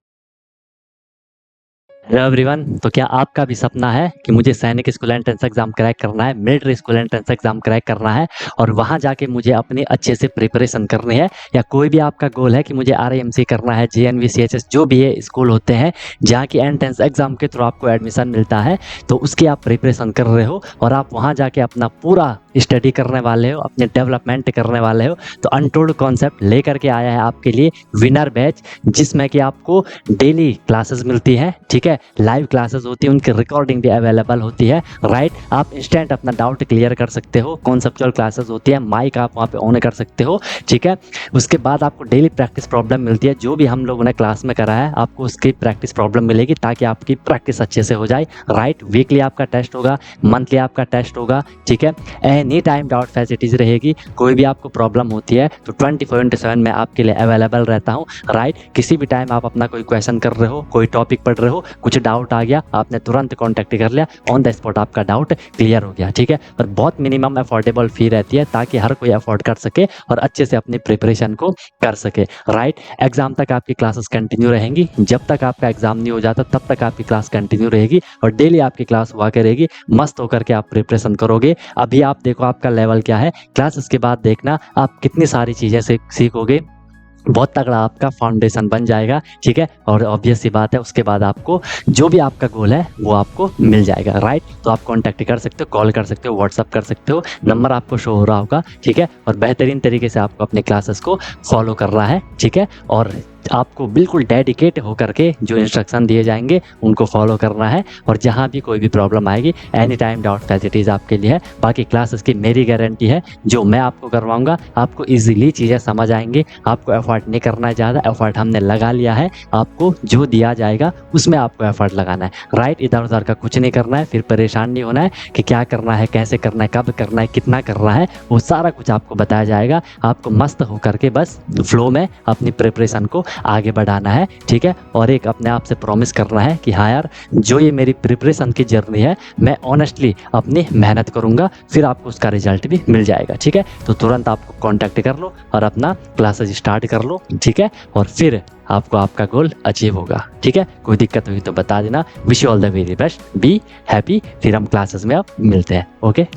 Hello everyone, तो क्या आपका भी सपना है कि मुझे सैनिक स्कूल एंट्रेंस एग्जाम क्रैक करना है, military school entrance exam crack करना है और वहां जाके मुझे अपनी अच्छे से प्रिपरेशन करनी है? या कोई भी आपका गोल है कि मुझे आरएमसी करना है, जेएनवी, सीएचएस, जो भी ये स्कूल होते हैं जहाँ की एंट्रेंस एग्जाम के थ्रू आपको एडमिशन मिलता है, तो उसकी आप प्रिपरेशन कर रहे हो और आप वहाँ जाके अपना पूरा स्टडी करने वाले हो, अपने डेवलपमेंट करने वाले हो, तो अनटोल्ड कॉन्सेप्ट लेकर के आया है आपके लिए विनर बैच, जिसमें कि आपको डेली क्लासेस मिलती है। ठीक है, लाइव क्लासेस होती है, उनकी रिकॉर्डिंग भी अवेलेबल होती है। राइट, आप इंस्टेंट अपना डाउट क्लियर कर सकते हो। कॉन्सेप्चुअल क्लासेस होती है, माइक आप वहाँ पे ऑन कर सकते हो। ठीक है, उसके बाद आपको डेली प्रैक्टिस प्रॉब्लम मिलती है, जो भी हम लोगों ने क्लास में करा है आपको उसकी प्रैक्टिस प्रॉब्लम मिलेगी ताकि आपकी प्रैक्टिस अच्छे से हो जाए। राइट, वीकली आपका टेस्ट होगा, मंथली आपका टेस्ट होगा। ठीक है, एनी टाइम डाउट फैसिलिटीज रहेगी। कोई भी आपको प्रॉब्लम होती है तो 24/7 मैं आपके लिए अवेलेबल रहता हूँ। राइट, किसी भी टाइम आप अपना कोई क्वेश्चन कर रहे हो, कोई टॉपिक पढ़ रहे हो, कुछ डाउट आ गया, आपने तुरंत कॉन्टैक्ट कर लिया, ऑन द स्पॉट आपका डाउट क्लियर हो गया। ठीक है, और बहुत मिनिमम अफोर्डेबल फी रहती है ताकि हर कोई अफोर्ड कर सके और अच्छे से अपनी प्रिपरेशन को कर सके। राइट, एग्जाम तक आपकी क्लासेस कंटिन्यू रहेंगी, जब तक आपका एग्जाम नहीं हो जाता तब तक आपकी क्लास कंटिन्यू रहेगी और डेली आपकी क्लास हुआ करेगी। मस्त होकर के आप प्रिपरेशन करोगे। अभी आप देखो आपका लेवल क्या है, क्लासेस के बाद देखना आप कितनी सारी चीज़ें सीखोगे, बहुत तगड़ा आपका फाउंडेशन बन जाएगा। ठीक है, और ऑब्वियस सी बात है उसके बाद आपको जो भी आपका गोल है वो आपको मिल जाएगा। राइट, तो आप कॉन्टैक्ट कर सकते हो, कॉल कर सकते हो, व्हाट्सअप कर सकते हो, नंबर आपको शो हो रहा होगा। ठीक है, और बेहतरीन तरीके से आपको अपने क्लासेस को फॉलो करना है। ठीक है, और आपको बिल्कुल डेडिकेट होकर के जो इंस्ट्रक्शन दिए जाएंगे उनको फॉलो करना है और जहाँ भी कोई भी प्रॉब्लम आएगी एनी टाइम डाउट फैसिलिटीज़ आपके लिए है। बाकी क्लासेस की मेरी गारंटी है, जो मैं आपको करवाऊंगा आपको इजीली चीज़ें समझ आएंगी। आपको एफर्ट नहीं करना है ज़्यादा, एफर्ट हमने लगा लिया है, आपको जो दिया जाएगा उसमें आपको एफर्ट लगाना है। राइट, इधर उधर का कुछ नहीं करना है, फिर परेशान नहीं होना है कि क्या करना है, कैसे करना है, कब करना है, कितना करना है, वो सारा कुछ आपको बताया जाएगा। आपको मस्त होकर के बस फ्लो में अपनी प्रिपरेशन को आगे बढ़ाना है। ठीक है, और एक अपने आप से प्रॉमिस करना है कि हाँ यार, जो ये मेरी प्रिपरेशन की जर्नी है मैं ऑनेस्टली अपनी मेहनत करूंगा, फिर आपको उसका रिजल्ट भी मिल जाएगा। ठीक है, तो तुरंत आपको कांटेक्ट कर लो और अपना क्लासेस स्टार्ट कर लो। ठीक है, और फिर आपको आपका गोल अचीव होगा। ठीक है, कोई दिक्कत हुई तो बता देना। Wish you all the very best, be happy. फिर हम क्लासेस में अब मिलते हैं। ओके।